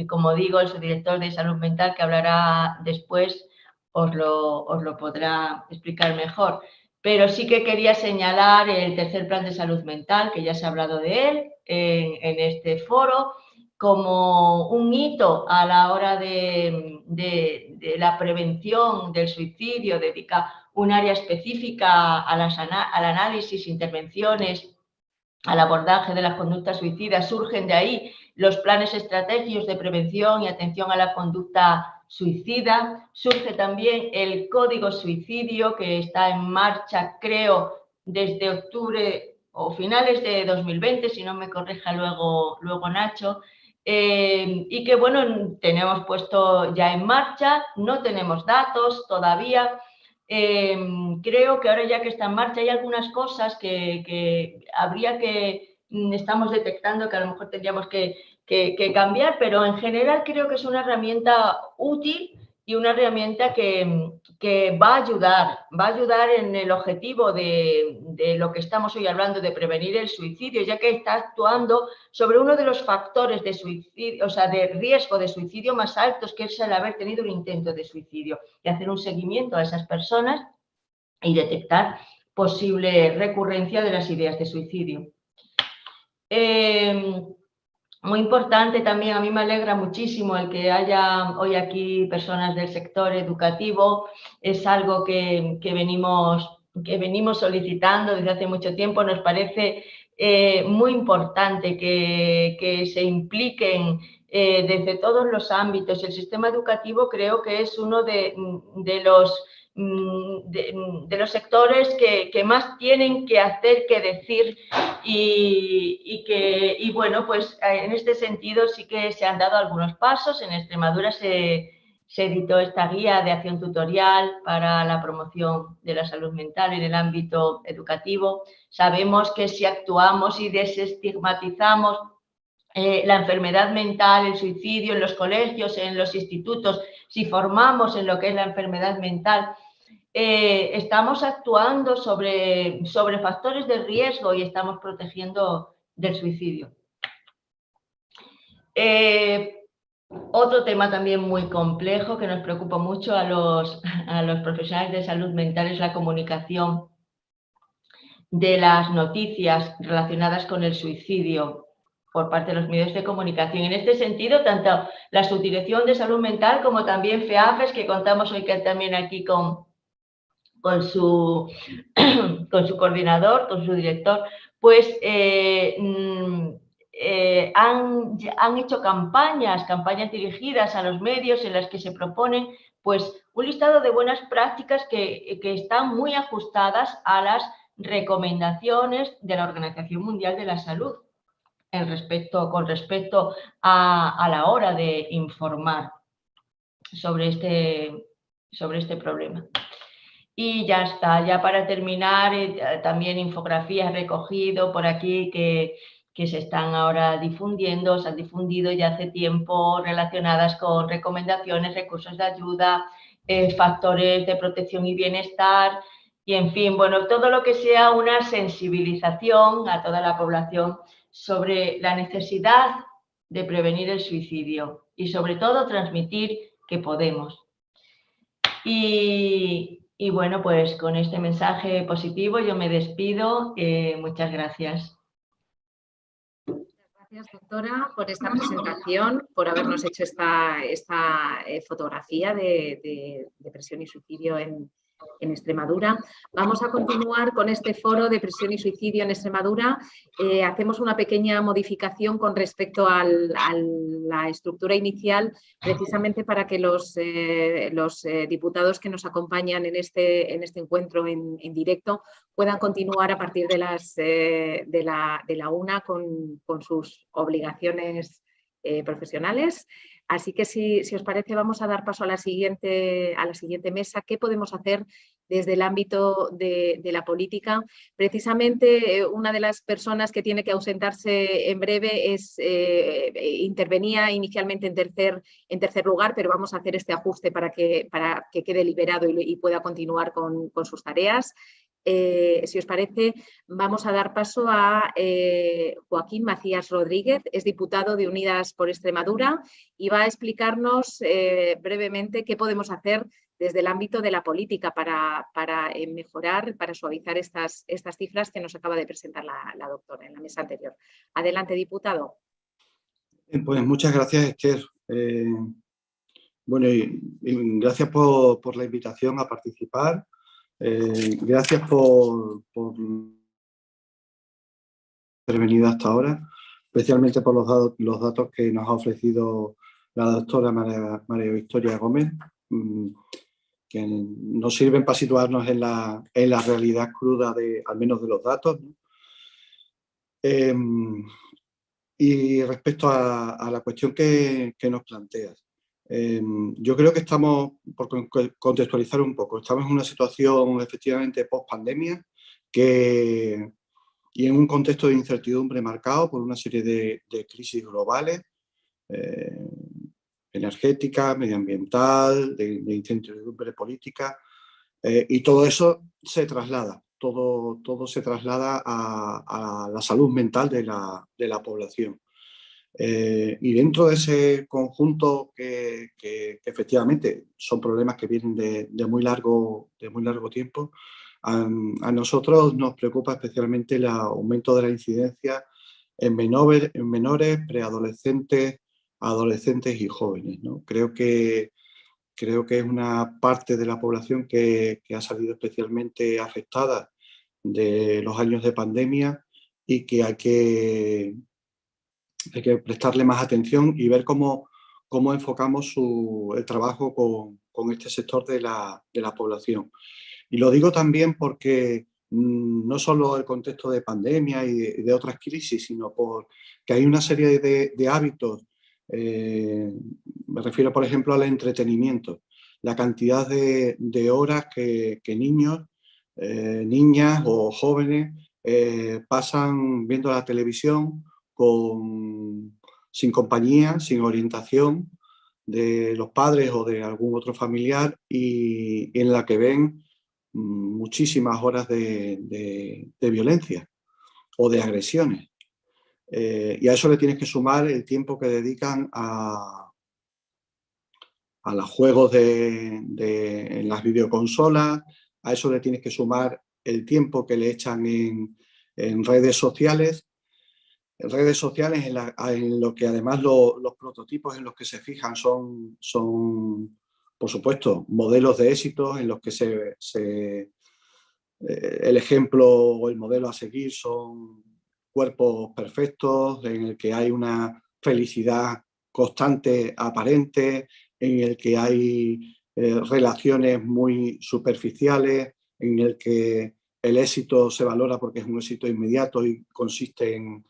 como digo, el subdirector de salud mental que hablará después os lo podrá explicar mejor. Pero sí que quería señalar el tercer plan de salud mental, que ya se ha hablado de él en este foro, como un hito a la hora de la prevención del suicidio, dedica un área específica al análisis, intervenciones, al abordaje de las conductas suicidas. Surgen de ahí los planes estratégicos de prevención y atención a la conducta suicida. Surge también el Código Suicidio, que está en marcha, creo, desde octubre o finales de 2020, si no me corrija luego Nacho, y que, bueno, tenemos puesto ya en marcha, no tenemos datos todavía. Creo que ahora ya que está en marcha hay algunas cosas que habría que, estamos detectando que a lo mejor tendríamos que cambiar, pero en general creo que es una herramienta útil y una herramienta que va a ayudar en el objetivo de lo que estamos hoy hablando, de prevenir el suicidio, ya que está actuando sobre uno de los factores de suicidio, o sea, de riesgo de suicidio más altos, que es el haber tenido un intento de suicidio, y hacer un seguimiento a esas personas y detectar posible recurrencia de las ideas de suicidio. Muy importante también, a mí me alegra muchísimo el que haya hoy aquí personas del sector educativo. Es algo que venimos solicitando desde hace mucho tiempo. Nos parece muy importante que se impliquen desde todos los ámbitos. El sistema educativo creo que es uno de los sectores que más tienen que hacer, que decir, y bueno, pues en este sentido sí que se han dado algunos pasos. En Extremadura se editó esta guía de acción tutorial para la promoción de la salud mental en el ámbito educativo. Sabemos que si actuamos y desestigmatizamos la enfermedad mental, el suicidio en los colegios, en los institutos, si formamos en lo que es la enfermedad mental, estamos actuando sobre factores de riesgo y estamos protegiendo del suicidio. Otro tema también muy complejo que nos preocupa mucho a los profesionales de salud mental es la comunicación de las noticias relacionadas con el suicidio por parte de los medios de comunicación. En este sentido, tanto la Subdirección de Salud Mental como también FEAFES, que contamos hoy también aquí con su coordinador, con su director, pues han hecho campañas dirigidas a los medios en las que se proponen pues un listado de buenas prácticas que están muy ajustadas a las recomendaciones de la Organización Mundial de la Salud con respecto a la hora de informar sobre este problema. Y ya está, ya para terminar, también infografías recogido por aquí que se están ahora difundiendo, se han difundido ya hace tiempo, relacionadas con recomendaciones, recursos de ayuda, factores de protección y bienestar, y en fin, bueno, todo lo que sea una sensibilización a toda la población sobre la necesidad de prevenir el suicidio y sobre todo transmitir que podemos. Y bueno, pues con este mensaje positivo yo me despido. Muchas gracias. Gracias, doctora, por esta presentación, por habernos hecho esta fotografía de depresión y suicidio en Extremadura. Vamos a continuar con este foro de depresión y suicidio en Extremadura. Hacemos una pequeña modificación con respecto a la estructura inicial, precisamente para que los diputados que nos acompañan en este encuentro en directo puedan continuar a partir de la 1 con sus obligaciones profesionales. Así que si os parece, vamos a dar paso a la siguiente mesa. ¿Qué podemos hacer desde el ámbito de la política? Precisamente una de las personas que tiene que ausentarse en breve intervenía inicialmente en tercer lugar, pero vamos a hacer este ajuste para que quede liberado y pueda continuar con sus tareas. Si os parece, vamos a dar paso a Joaquín Macías Rodríguez, es diputado de Unidas por Extremadura y va a explicarnos brevemente qué podemos hacer desde el ámbito de la política para mejorar, para suavizar estas cifras que nos acaba de presentar la doctora en la mesa anterior. Adelante, diputado. Pues muchas gracias, Esther. Bueno, y gracias por la invitación a participar. Gracias por haber venido hasta ahora, especialmente por los datos que nos ha ofrecido la doctora María Victoria Gómez, que nos sirven para situarnos en la realidad cruda al menos de los datos, ¿no? Y respecto a la cuestión que nos planteas, yo creo que estamos, por contextualizar un poco, estamos en una situación efectivamente post-pandemia y en un contexto de incertidumbre marcado por una serie de crisis globales, energética, medioambiental, de incertidumbre política, y todo eso se traslada, todo se traslada a la salud mental de la población. Y dentro de ese conjunto que efectivamente son problemas que vienen de muy largo tiempo, a nosotros nos preocupa especialmente el aumento de la incidencia en menores, preadolescentes, adolescentes y jóvenes, ¿no? Creo que es una parte de la población que ha salido especialmente afectada de los años de pandemia y que hay que prestarle más atención y ver cómo enfocamos el trabajo con este sector de la población. Y lo digo también porque no solo el contexto de pandemia y de otras crisis, sino porque hay una serie de hábitos. Me refiero, por ejemplo, al entretenimiento. La cantidad de horas que niños, niñas o jóvenes pasan viendo la televisión sin compañía, sin orientación de los padres o de algún otro familiar y en la que ven muchísimas horas de violencia o de agresiones. Y a eso le tienes que sumar el tiempo que dedican a los juegos en las videoconsolas, a eso le tienes que sumar el tiempo que le echan en redes sociales. En redes sociales en lo que además los prototipos en los que se fijan son por supuesto, modelos de éxito en los que el ejemplo o el modelo a seguir son cuerpos perfectos, en el que hay una felicidad constante, aparente, en el que hay relaciones muy superficiales, en el que el éxito se valora porque es un éxito inmediato y consiste en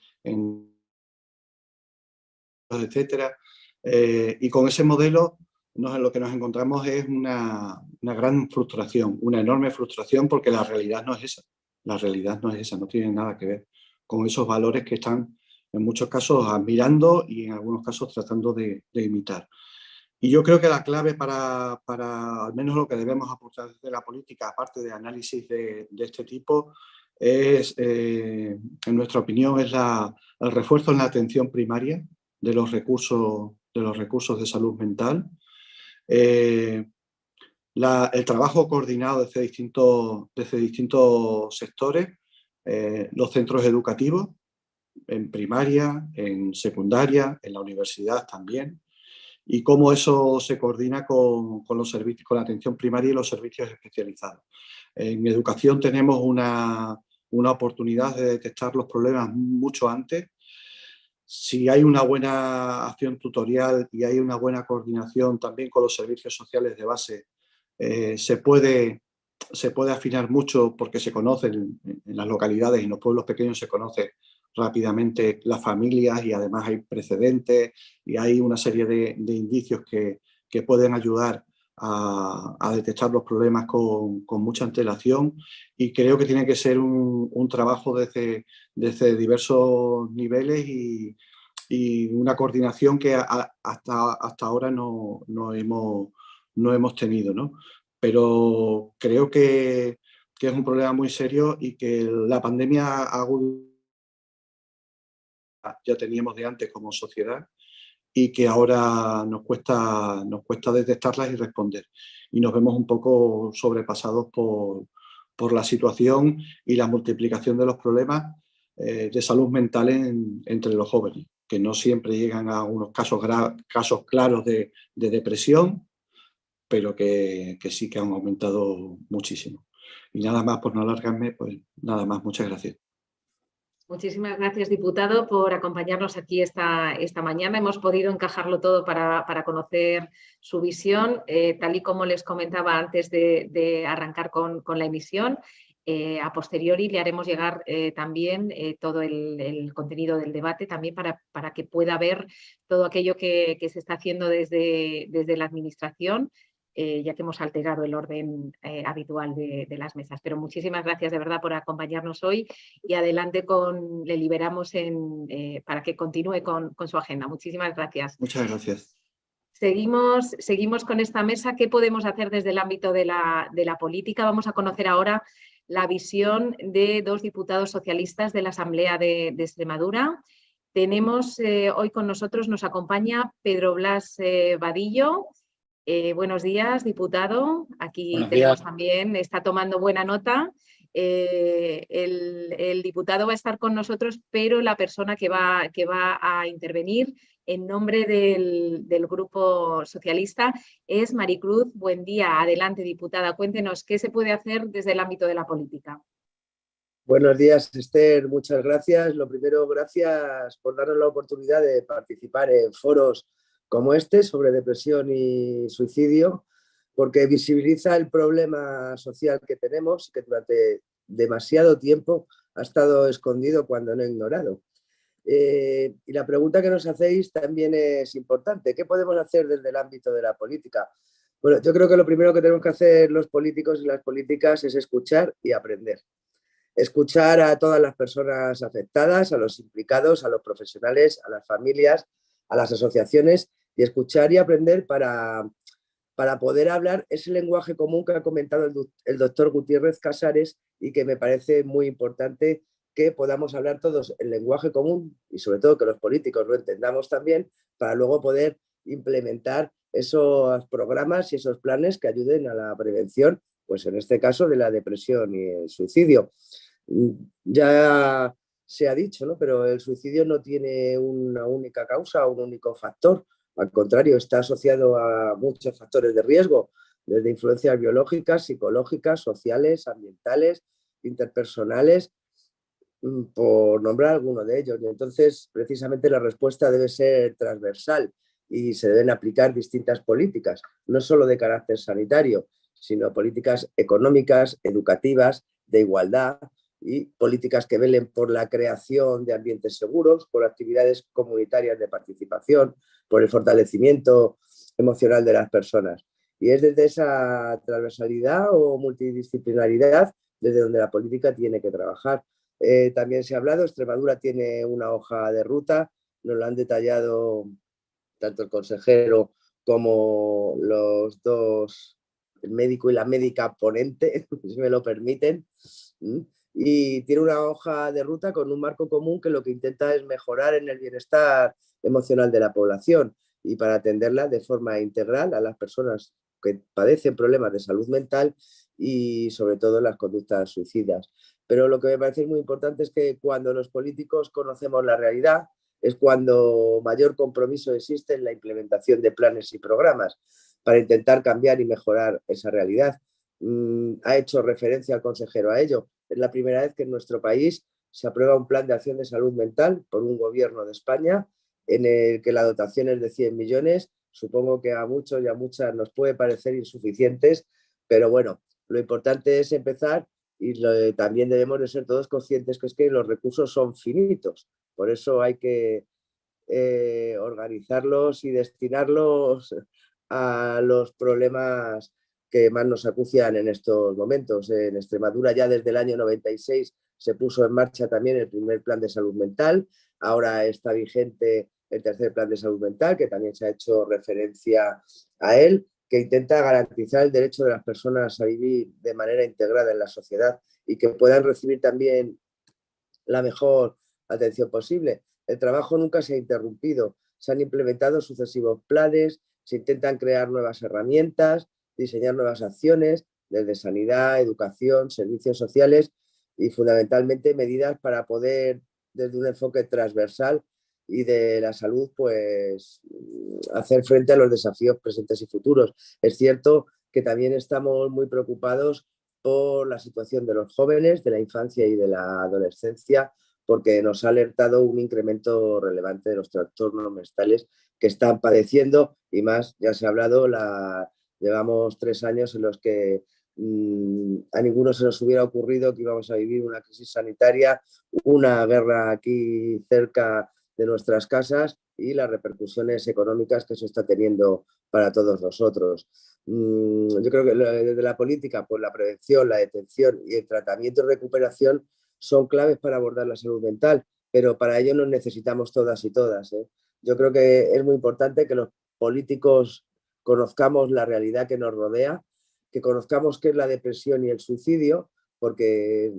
etcétera. Y con ese modelo lo que nos encontramos es una gran frustración, una enorme frustración, porque la realidad no es esa. La realidad no es esa, no tiene nada que ver con esos valores que están en muchos casos admirando y en algunos casos tratando de imitar. Y yo creo que la clave para al menos lo que debemos aportar desde la política, aparte de análisis de este tipo, es, en nuestra opinión, es el refuerzo en la atención primaria de los recursos de salud mental, el trabajo coordinado desde distintos sectores, los centros educativos, en primaria, en secundaria, en la universidad también, y cómo eso se coordina con los servicios, con la atención primaria y los servicios especializados. En educación tenemos una oportunidad de detectar los problemas mucho antes. Si hay una buena acción tutorial y hay una buena coordinación también con los servicios sociales de base, se puede afinar mucho, porque se conocen en las localidades y en los pueblos pequeños, se conoce rápidamente las familias y además hay precedentes y hay una serie de indicios que pueden ayudar a detectar los problemas con mucha antelación, y creo que tiene que ser un trabajo desde diversos niveles y una coordinación que hasta ahora no hemos tenido, ¿no? Pero creo que es un problema muy serio y que la pandemia ya teníamos de antes como sociedad y que ahora nos cuesta detectarlas y responder. Y nos vemos un poco sobrepasados por la situación y la multiplicación de los problemas de salud mental entre los jóvenes. que no siempre llegan a unos casos claros de depresión, pero que sí que han aumentado muchísimo. Y nada más, por no alargarme, pues nada más, muchas gracias. Muchísimas gracias, diputado, por acompañarnos aquí esta mañana. Hemos podido encajarlo todo para conocer su visión, tal y como les comentaba antes de arrancar con la emisión. A posteriori le haremos llegar también todo el contenido del debate también para que pueda ver todo aquello que se está haciendo desde la Administración, ya que hemos alterado el orden habitual de las mesas. Pero muchísimas gracias de verdad por acompañarnos hoy y adelante le liberamos para que continúe con su agenda. Muchísimas gracias. Muchas gracias. Seguimos con esta mesa. ¿Qué podemos hacer desde el ámbito de la política? Vamos a conocer ahora la visión de dos diputados socialistas de la Asamblea de Extremadura. Tenemos hoy con nosotros, nos acompaña Pedro Blas Vadillo. Buenos días, diputado. Aquí tenemos también, está tomando buena nota. El diputado va a estar con nosotros, pero la persona que va a intervenir en nombre del Grupo Socialista es Maricruz. Buen día. Adelante, diputada. Cuéntenos qué se puede hacer desde el ámbito de la política. Buenos días, Esther. Muchas gracias. Lo primero, gracias por darnos la oportunidad de participar en foros como este sobre depresión y suicidio, porque visibiliza el problema social que tenemos, que durante demasiado tiempo ha estado escondido cuando no ignorado. Y la pregunta que nos hacéis también es importante. ¿Qué podemos hacer desde el ámbito de la política? Bueno, yo creo que lo primero que tenemos que hacer los políticos y las políticas es escuchar y aprender. Escuchar a todas las personas afectadas, a los implicados, a los profesionales, a las familias, a las asociaciones, y escuchar y aprender para poder hablar ese lenguaje común que ha comentado el doctor Gutiérrez Casares y que me parece muy importante que podamos hablar todos el lenguaje común y sobre todo que los políticos lo entendamos también para luego poder implementar esos programas y esos planes que ayuden a la prevención, pues en este caso de la depresión y el suicidio. Ya se ha dicho, ¿no? Pero el suicidio no tiene una única causa o un único factor. Al contrario, está asociado a muchos factores de riesgo, desde influencias biológicas, psicológicas, sociales, ambientales, interpersonales, por nombrar alguno de ellos. Y entonces, precisamente la respuesta debe ser transversal y se deben aplicar distintas políticas, no solo de carácter sanitario, sino políticas económicas, educativas, de igualdad, y políticas que velen por la creación de ambientes seguros, por actividades comunitarias de participación, por el fortalecimiento emocional de las personas. Y es desde esa transversalidad o multidisciplinaridad desde donde la política tiene que trabajar. También se ha hablado, Extremadura tiene una hoja de ruta, nos lo han detallado tanto el consejero como los dos, el médico y la médica ponente, si me lo permiten. Y tiene una hoja de ruta con un marco común que lo que intenta es mejorar en el bienestar emocional de la población y para atenderla de forma integral a las personas que padecen problemas de salud mental y sobre todo las conductas suicidas. Pero lo que me parece muy importante es que cuando los políticos conocemos la realidad es cuando mayor compromiso existe en la implementación de planes y programas para intentar cambiar y mejorar esa realidad. Ha hecho referencia al consejero a ello. Es la primera vez que en nuestro país se aprueba un plan de acción de salud mental por un gobierno de España en el que la dotación es de 100 millones. Supongo que a muchos y a muchas nos puede parecer insuficientes, pero bueno, lo importante es empezar y también debemos de ser todos conscientes que es que los recursos son finitos. Por eso hay que organizarlos y destinarlos a los problemas que más nos acucian en estos momentos. En Extremadura ya desde el año 96 se puso en marcha también el primer plan de salud mental. Ahora está vigente el tercer plan de salud mental, que también se ha hecho referencia a él, que intenta garantizar el derecho de las personas a vivir de manera integrada en la sociedad y que puedan recibir también la mejor atención posible. El trabajo nunca se ha interrumpido. Se han implementado sucesivos planes, se intentan crear nuevas herramientas, diseñar nuevas acciones desde sanidad, educación, servicios sociales y fundamentalmente medidas para poder, desde un enfoque transversal, y de la salud, pues hacer frente a los desafíos presentes y futuros. Es cierto que también estamos muy preocupados por la situación de los jóvenes, de la infancia y de la adolescencia, porque nos ha alertado un incremento relevante de los trastornos mentales que están padeciendo, y más, ya se ha hablado, llevamos 3 años en los que a ninguno se nos hubiera ocurrido que íbamos a vivir una crisis sanitaria, una guerra aquí cerca de nuestras casas y las repercusiones económicas que eso está teniendo para todos nosotros. Yo creo que desde la política, pues la prevención, la detención y el tratamiento y recuperación son claves para abordar la salud mental, pero para ello nos necesitamos todas y todas, ¿eh? Yo creo que es muy importante que los políticos conozcamos la realidad que nos rodea, que conozcamos qué es la depresión y el suicidio, porque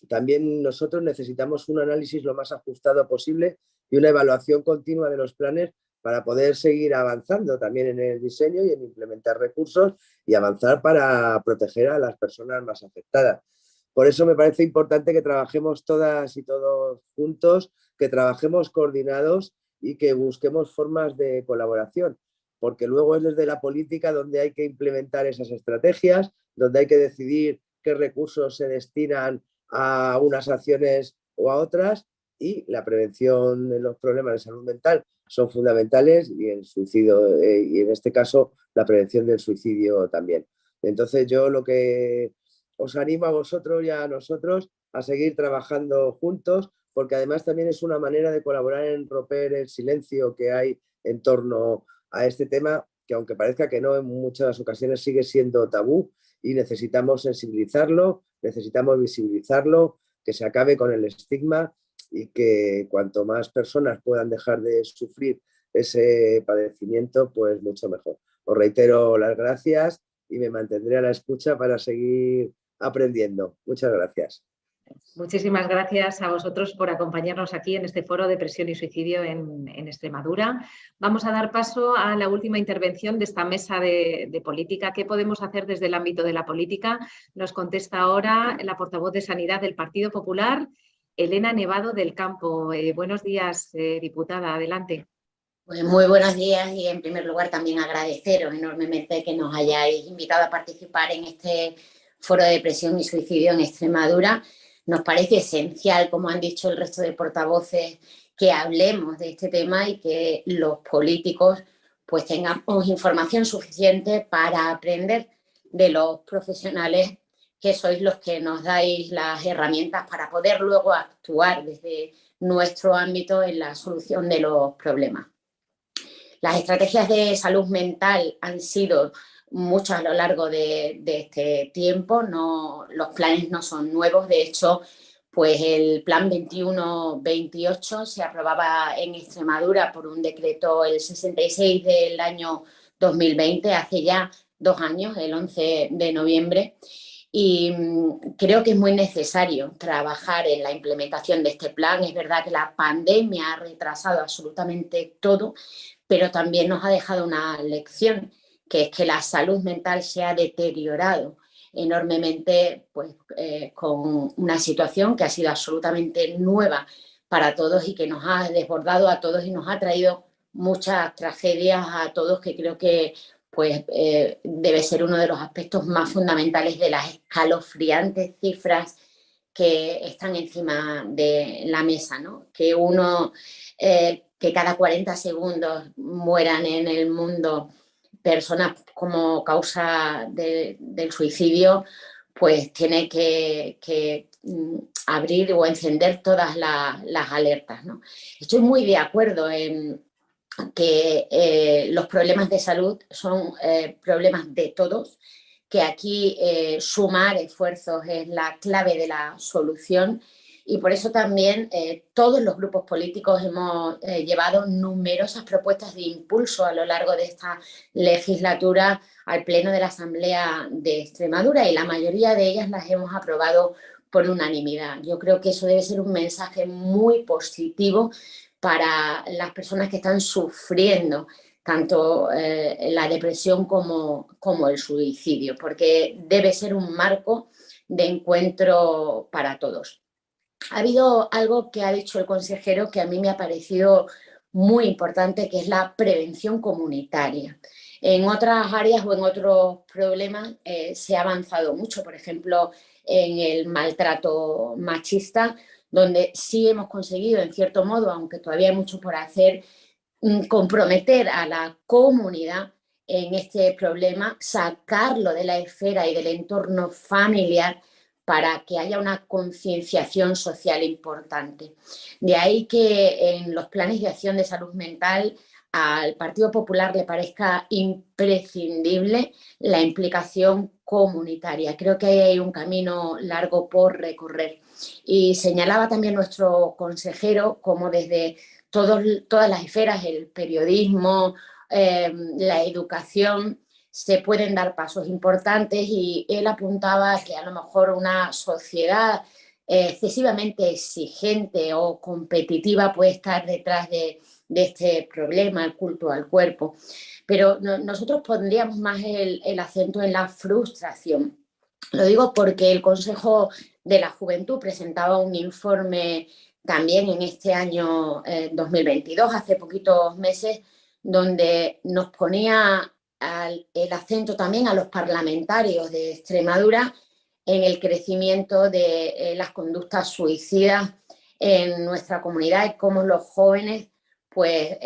también nosotros necesitamos un análisis lo más ajustado posible y una evaluación continua de los planes para poder seguir avanzando también en el diseño y en implementar recursos y avanzar para proteger a las personas más afectadas. Por eso me parece importante que trabajemos todas y todos juntos, que trabajemos coordinados y que busquemos formas de colaboración, porque luego es desde la política donde hay que implementar esas estrategias, donde hay que decidir qué recursos se destinan a unas acciones o a otras, y la prevención de los problemas de salud mental son fundamentales, y el suicidio, y en este caso la prevención del suicidio también. Entonces yo lo que os animo a vosotros y a nosotros a seguir trabajando juntos, porque además también es una manera de colaborar en romper el silencio que hay en torno a este tema, que aunque parezca que no, en muchas ocasiones sigue siendo tabú, y necesitamos sensibilizarlo, necesitamos visibilizarlo, que se acabe con el estigma y que cuanto más personas puedan dejar de sufrir ese padecimiento, pues mucho mejor. Os reitero las gracias y me mantendré a la escucha para seguir aprendiendo. Muchas gracias. Muchísimas gracias a vosotros por acompañarnos aquí en este foro de depresión y suicidio en Extremadura. Vamos a dar paso a la última intervención de esta mesa de política. ¿Qué podemos hacer desde el ámbito de la política? Nos contesta ahora la portavoz de Sanidad del Partido Popular, Elena Nevado del Campo. Buenos días, diputada. Adelante. Pues muy buenos días, y en primer lugar también agradeceros enormemente que nos hayáis invitado a participar en este foro de depresión y suicidio en Extremadura. Nos parece esencial, como han dicho el resto de portavoces, que hablemos de este tema y que los políticos pues tengamos información suficiente para aprender de los profesionales que sois los que nos dais las herramientas para poder luego actuar desde nuestro ámbito en la solución de los problemas. Las estrategias de salud mental han sido muchas a lo largo de este tiempo, los planes no son nuevos. De hecho, pues el Plan 21-28 se aprobaba en Extremadura por un decreto el 66 del año 2020, hace ya 2 años, el 11 de noviembre, y creo que es muy necesario trabajar en la implementación de este plan. Es verdad que la pandemia ha retrasado absolutamente todo, pero también nos ha dejado una lección, que es que la salud mental se ha deteriorado enormemente, pues, con una situación que ha sido absolutamente nueva para todos y que nos ha desbordado a todos y nos ha traído muchas tragedias a todos, que creo que pues, debe ser uno de los aspectos más fundamentales de las escalofriantes cifras que están encima de la mesa, ¿no? Que que cada 40 segundos mueran en el mundo personas como causa del suicidio, pues tiene que abrir o encender todas las alertas, ¿no? Estoy muy de acuerdo en que los problemas de salud son problemas de todos, que aquí sumar esfuerzos es la clave de la solución, y por eso también todos los grupos políticos hemos llevado numerosas propuestas de impulso a lo largo de esta legislatura al Pleno de la Asamblea de Extremadura, y la mayoría de ellas las hemos aprobado por unanimidad. Yo creo que eso debe ser un mensaje muy positivo para las personas que están sufriendo tanto la depresión como el suicidio, porque debe ser un marco de encuentro para todos. Ha habido algo que ha dicho el consejero que a mí me ha parecido muy importante, que es la prevención comunitaria. En otras áreas o en otros problemas se ha avanzado mucho, por ejemplo, en el maltrato machista, donde sí hemos conseguido, en cierto modo, aunque todavía hay mucho por hacer, comprometer a la comunidad en este problema, sacarlo de la esfera y del entorno familiar para que haya una concienciación social importante. De ahí que en los planes de acción de salud mental al Partido Popular le parezca imprescindible la implicación comunitaria. Creo que hay un camino largo por recorrer. Y señalaba también nuestro consejero cómo desde todas las esferas, el periodismo, la educación, se pueden dar pasos importantes, y él apuntaba que a lo mejor una sociedad excesivamente exigente o competitiva puede estar detrás de este problema, el culto al cuerpo. Pero nosotros pondríamos más el acento en la frustración. Lo digo porque el Consejo de la Juventud presentaba un informe también en este año 2022, hace poquitos meses, donde nos ponía el acento también a los parlamentarios de Extremadura en el crecimiento de las conductas suicidas en nuestra comunidad y cómo los jóvenes pues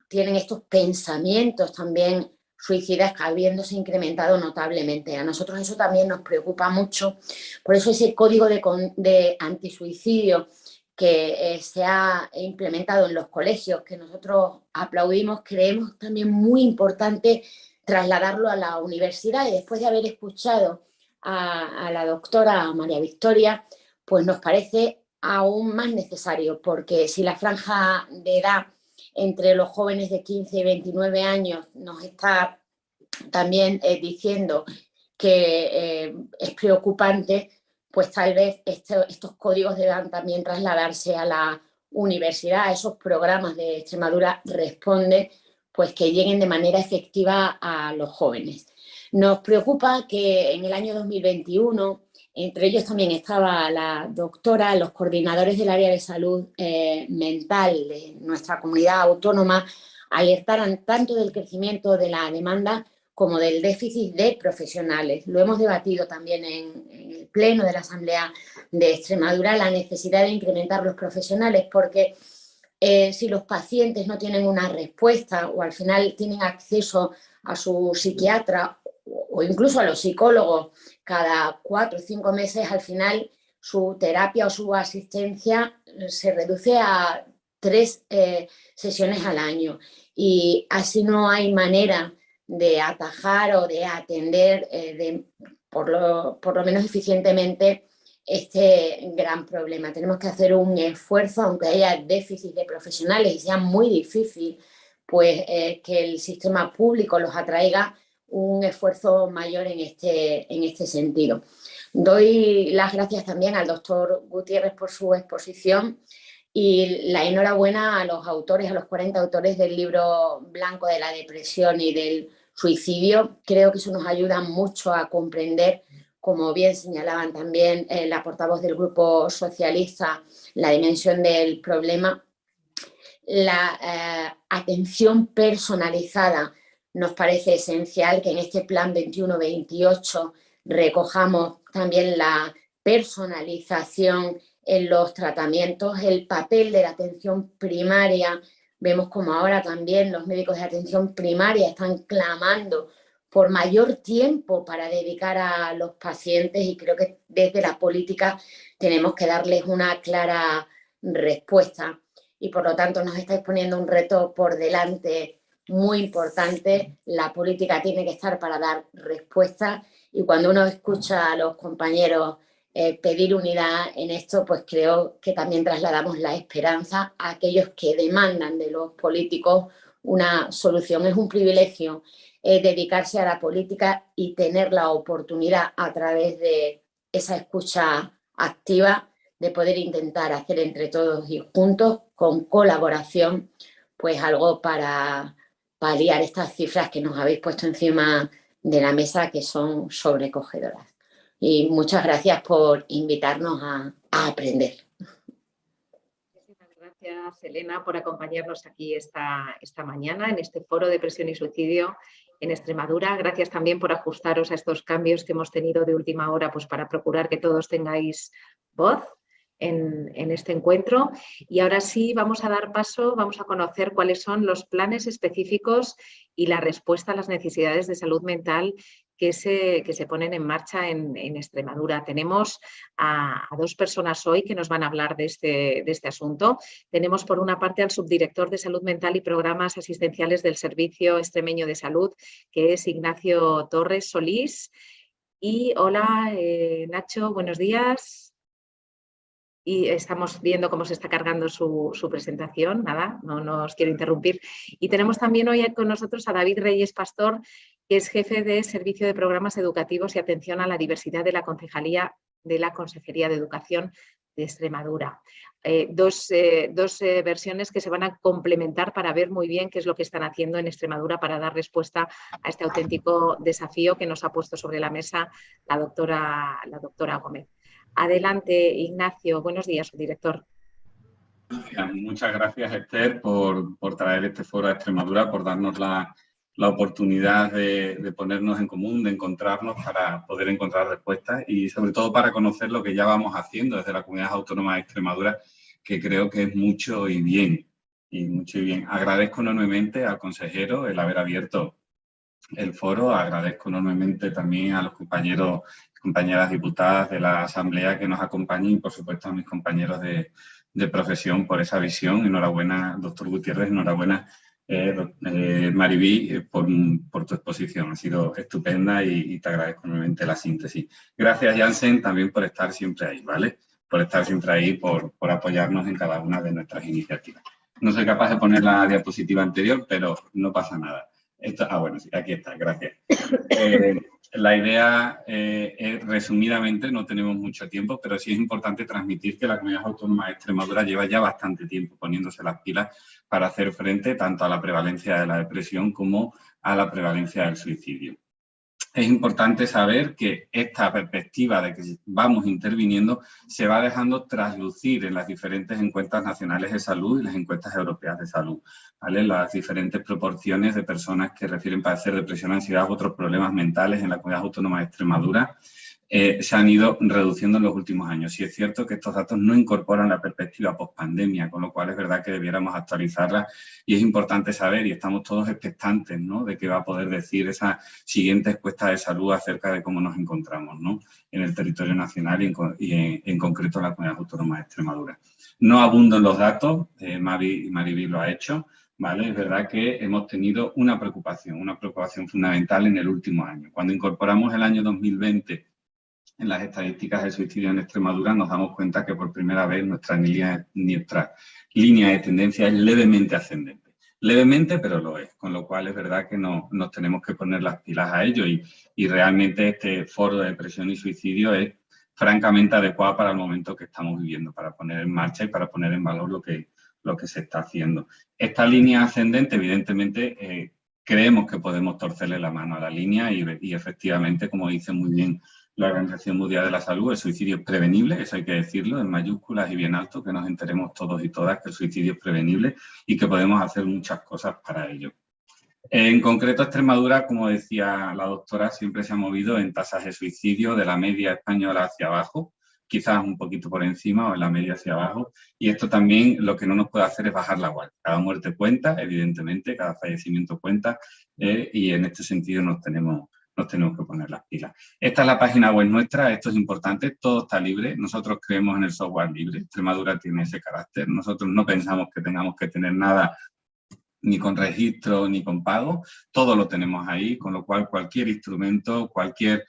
tienen estos pensamientos también suicidas, habiéndose incrementado notablemente. A nosotros eso también nos preocupa mucho. Por eso ese código de antisuicidio que se ha implementado en los colegios, que nosotros aplaudimos, creemos también muy importante trasladarlo a la universidad. Y después de haber escuchado a la doctora María Victoria, pues nos parece aún más necesario, porque si la franja de edad entre los jóvenes de 15 y 29 años nos está también diciendo que es preocupante, pues tal vez estos códigos deban también trasladarse a la universidad, a esos programas de Extremadura Responde, pues que lleguen de manera efectiva a los jóvenes. Nos preocupa que en el año 2021, entre ellos también estaba la doctora, los coordinadores del área de salud mental de nuestra comunidad autónoma, alertaran tanto del crecimiento de la demanda como del déficit de profesionales. Lo hemos debatido también en el pleno de la Asamblea de Extremadura, la necesidad de incrementar los profesionales, porque si los pacientes no tienen una respuesta o al final tienen acceso a su psiquiatra o incluso a los psicólogos cada 4 o 5 meses, al final su terapia o su asistencia se reduce a 3 sesiones al año, y así no hay manera de atajar o de atender por lo menos eficientemente este gran problema. Tenemos que hacer un esfuerzo, aunque haya déficit de profesionales y sea muy difícil, pues que el sistema público los atraiga, un esfuerzo mayor en este sentido. Doy las gracias también al doctor Gutiérrez por su exposición y la enhorabuena a los autores, a los 40 autores del libro blanco de la depresión y del suicidio. Creo que eso nos ayuda mucho a comprender, como bien señalaban también la portavoz del Grupo Socialista, la dimensión del problema. La atención personalizada nos parece esencial, que en este plan 21-28 recojamos también la personalización en los tratamientos, el papel de la atención primaria. Vemos como ahora también los médicos de atención primaria están clamando por mayor tiempo para dedicar a los pacientes, y creo que desde la política tenemos que darles una clara respuesta. Y por lo tanto nos estáis poniendo un reto por delante muy importante. La política tiene que estar para dar respuestas, y cuando uno escucha a los compañeros pedir unidad en esto, pues creo que también trasladamos la esperanza a aquellos que demandan de los políticos una solución. Es un privilegio dedicarse a la política y tener la oportunidad, a través de esa escucha activa, de poder intentar hacer entre todos y juntos, con colaboración, pues algo para paliar estas cifras que nos habéis puesto encima de la mesa, que son sobrecogedoras. Y muchas gracias por invitarnos a aprender. Muchísimas gracias, Elena, por acompañarnos aquí esta mañana en este foro de depresión y suicidio en Extremadura. Gracias también por ajustaros a estos cambios que hemos tenido de última hora, pues para procurar que todos tengáis voz en este encuentro. Y ahora sí vamos a dar paso, vamos a conocer cuáles son los planes específicos y la respuesta a las necesidades de salud mental que se ponen en marcha en Extremadura. Tenemos a dos personas hoy que nos van a hablar de este asunto. Tenemos por una parte al subdirector de Salud Mental y Programas Asistenciales del Servicio Extremeño de Salud, que es Ignacio Torres Solís. Y hola, Nacho, buenos días. Y estamos viendo cómo se está cargando su presentación, nada, no os quiero interrumpir. Y tenemos también hoy con nosotros a David Reyes Pastor, que es jefe de Servicio de Programas Educativos y Atención a la Diversidad de la Concejalía de la Consejería de Educación de Extremadura. Dos versiones que se van a complementar para ver muy bien qué es lo que están haciendo en Extremadura para dar respuesta a este auténtico desafío que nos ha puesto sobre la mesa la doctora Gómez. Adelante, Ignacio. Buenos días, subdirector. Muchas gracias, Esther, por traer este foro a Extremadura, por darnos la oportunidad de ponernos en común, de encontrarnos para poder encontrar respuestas y sobre todo para conocer lo que ya vamos haciendo desde la Comunidad Autónoma de Extremadura, que creo que es mucho y bien. Agradezco enormemente al consejero el haber abierto el foro, agradezco enormemente también a los compañeros y compañeras diputadas de la Asamblea que nos acompañan y por supuesto a mis compañeros de profesión por esa visión. Enhorabuena, doctor Gutiérrez, enhorabuena Maribí por tu exposición, ha sido estupenda y te agradezco enormemente la síntesis. Gracias, Jansen, también por estar siempre ahí, ¿vale? Por estar siempre ahí, por apoyarnos en cada una de nuestras iniciativas. No soy capaz de poner la diapositiva anterior, pero no pasa nada. Bueno, sí, aquí está, gracias. La idea es, resumidamente, no tenemos mucho tiempo, pero sí es importante transmitir que la Comunidad Autónoma de Extremadura lleva ya bastante tiempo poniéndose las pilas para hacer frente tanto a la prevalencia de la depresión como a la prevalencia del suicidio. Es importante saber que esta perspectiva de que vamos interviniendo se va dejando traslucir en las diferentes encuestas nacionales de salud y las encuestas europeas de salud, ¿vale? Las diferentes proporciones de personas que refieren padecer depresión, ansiedad u otros problemas mentales en la Comunidad Autónoma de Extremadura se han ido reduciendo en los últimos años. Sí es cierto que estos datos no incorporan la perspectiva post-pandemia, con lo cual es verdad que debiéramos actualizarla y es importante saber, y estamos todos expectantes, ¿no?, de qué va a poder decir esa siguiente encuesta de salud acerca de cómo nos encontramos, ¿no?, en el territorio nacional y en concreto en la Comunidad Autónoma de Extremadura. No abundo en los datos, Maribí lo ha hecho, ¿vale? Es verdad que hemos tenido una preocupación fundamental en el último año. Cuando incorporamos el año 2020 en las estadísticas de suicidio en Extremadura, nos damos cuenta que por primera vez nuestra línea de tendencia es levemente ascendente. Levemente, pero lo es, con lo cual es verdad que nos tenemos que poner las pilas a ello y realmente este foro de depresión y suicidio es francamente adecuado para el momento que estamos viviendo, para poner en marcha y para poner en valor lo que se está haciendo. Esta línea ascendente, evidentemente, creemos que podemos torcerle la mano a la línea y efectivamente, como dice muy bien la Organización Mundial de la Salud, el suicidio es prevenible, eso hay que decirlo, en mayúsculas y bien alto, que nos enteremos todos y todas que el suicidio es prevenible y que podemos hacer muchas cosas para ello. En concreto, Extremadura, como decía la doctora, siempre se ha movido en tasas de suicidio de la media española hacia abajo, quizás un poquito por encima o en la media hacia abajo, y esto también lo que no nos puede hacer es bajar la guardia. Cada muerte cuenta, evidentemente, cada fallecimiento cuenta, y en este sentido nos tenemos que poner las pilas. Esta es la página web nuestra, esto es importante, todo está libre, nosotros creemos en el software libre, Extremadura tiene ese carácter, nosotros no pensamos que tengamos que tener nada ni con registro ni con pago, todo lo tenemos ahí, con lo cual cualquier instrumento, cualquier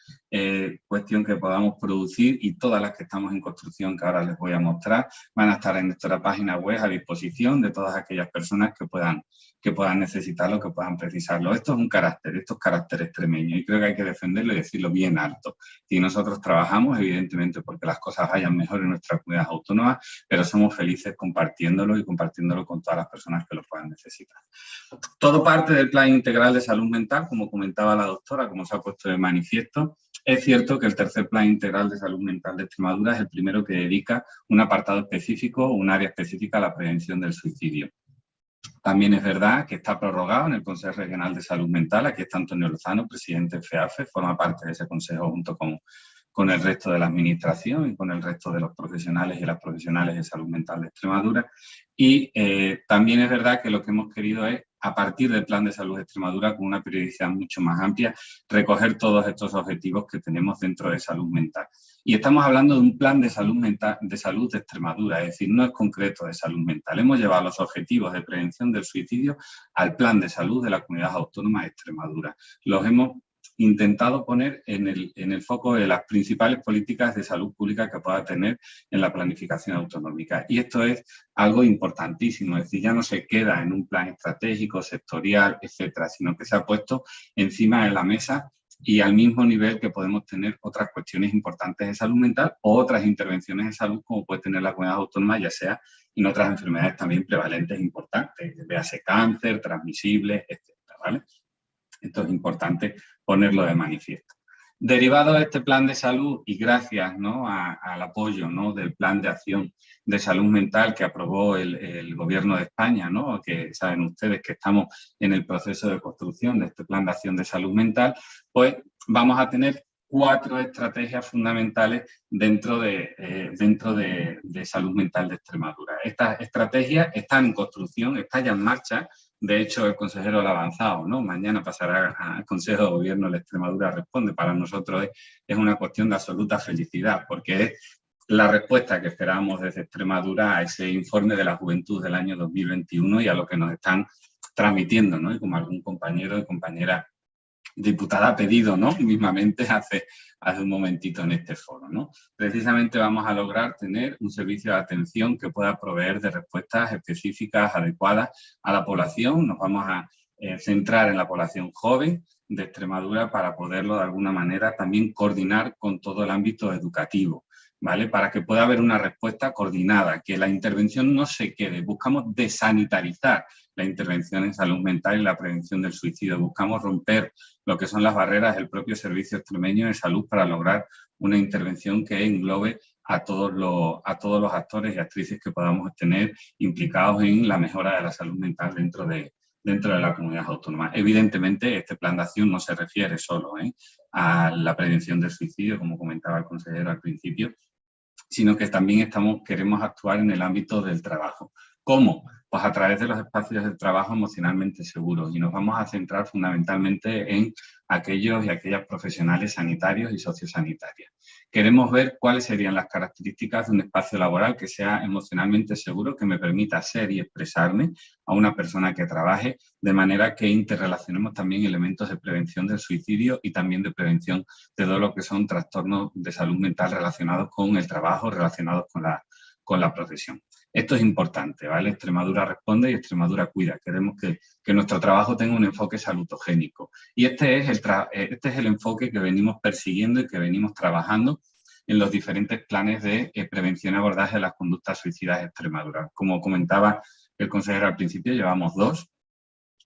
cuestión que podamos producir y todas las que estamos en construcción que ahora les voy a mostrar van a estar en nuestra página web a disposición de todas aquellas personas que puedan necesitarlo, que puedan precisarlo. Esto es un carácter, esto es carácter extremeño y creo que hay que defenderlo y decirlo bien alto. Y nosotros trabajamos evidentemente porque las cosas vayan mejor en nuestra comunidad autónoma, pero somos felices compartiéndolo y compartiéndolo con todas las personas que lo puedan necesitar. Todo parte del Plan Integral de Salud Mental, como comentaba la doctora, como se ha puesto de manifiesto. Es cierto que el tercer Plan Integral de Salud Mental de Extremadura es el primero que dedica un apartado específico, un área específica a la prevención del suicidio. También es verdad que está prorrogado en el Consejo Regional de Salud Mental. Aquí está Antonio Lozano, presidente de FEAFE, forma parte de ese consejo junto con el resto de la administración y con el resto de los profesionales y las profesionales de salud mental de Extremadura. Y también es verdad que lo que hemos querido es, a partir del Plan de Salud de Extremadura, con una periodicidad mucho más amplia, recoger todos estos objetivos que tenemos dentro de salud mental. Y estamos hablando de un plan de salud mental, de salud de Extremadura, es decir, no es concreto de salud mental. Hemos llevado los objetivos de prevención del suicidio al Plan de Salud de la Comunidad Autónoma de Extremadura. Los hemos intentado poner en el foco de las principales políticas de salud pública que pueda tener en la planificación autonómica. Y esto es algo importantísimo, es decir, ya no se queda en un plan estratégico, sectorial, etcétera, sino que se ha puesto encima de la mesa y al mismo nivel que podemos tener otras cuestiones importantes de salud mental o otras intervenciones de salud como puede tener la comunidad autónoma, ya sea en otras enfermedades también prevalentes e importantes, véase cáncer, transmisibles, etcétera, ¿vale? Esto es importante ponerlo de manifiesto. Derivado de este plan de salud y gracias, ¿no?, al apoyo, ¿no?, del plan de acción de salud mental que aprobó el Gobierno de España, ¿no?, que saben ustedes que estamos en el proceso de construcción de este plan de acción de salud mental, pues vamos a tener 4 estrategias fundamentales dentro de salud mental de Extremadura. Estas estrategias están en construcción, están ya en marcha. De hecho, el consejero lo ha avanzado, ¿no? Mañana pasará al Consejo de Gobierno de Extremadura Responde. Para nosotros es una cuestión de absoluta felicidad, porque es la respuesta que esperábamos desde Extremadura a ese informe de la juventud del año 2021 y a lo que nos están transmitiendo, ¿no? Y como algún compañero y compañera diputada ha pedido, ¿no?, mismamente hace un momentito en este foro, ¿no? Precisamente vamos a lograr tener un servicio de atención que pueda proveer de respuestas específicas, adecuadas a la población. Nos vamos a centrar en la población joven de Extremadura para poderlo de alguna manera también coordinar con todo el ámbito educativo, ¿vale? Para que pueda haber una respuesta coordinada, que la intervención no se quede. Buscamos desanitarizar la intervención en salud mental y la prevención del suicidio. Buscamos romper lo que son las barreras del propio Servicio Extremeño de Salud para lograr una intervención que englobe a todos los actores y actrices que podamos tener implicados en la mejora de la salud mental dentro de la comunidad autónoma. Evidentemente, este plan de acción no se refiere solo a la prevención del suicidio, como comentaba el consejero al principio, sino que también queremos actuar en el ámbito del trabajo. ¿Cómo? Pues a través de los espacios de trabajo emocionalmente seguros, y nos vamos a centrar fundamentalmente en aquellos y aquellas profesionales sanitarios y sociosanitarias. Queremos ver cuáles serían las características de un espacio laboral que sea emocionalmente seguro, que me permita ser y expresarme a una persona que trabaje, de manera que interrelacionemos también elementos de prevención del suicidio y también de prevención de todo lo que son trastornos de salud mental relacionados con el trabajo, relacionados con la profesión. Esto es importante, ¿vale? Extremadura responde y Extremadura cuida. Queremos que nuestro trabajo tenga un enfoque salutogénico. Y este es el enfoque que venimos persiguiendo y que venimos trabajando en los diferentes planes de prevención y abordaje de las conductas suicidas en Extremadura. Como comentaba el consejero al principio, llevamos 2.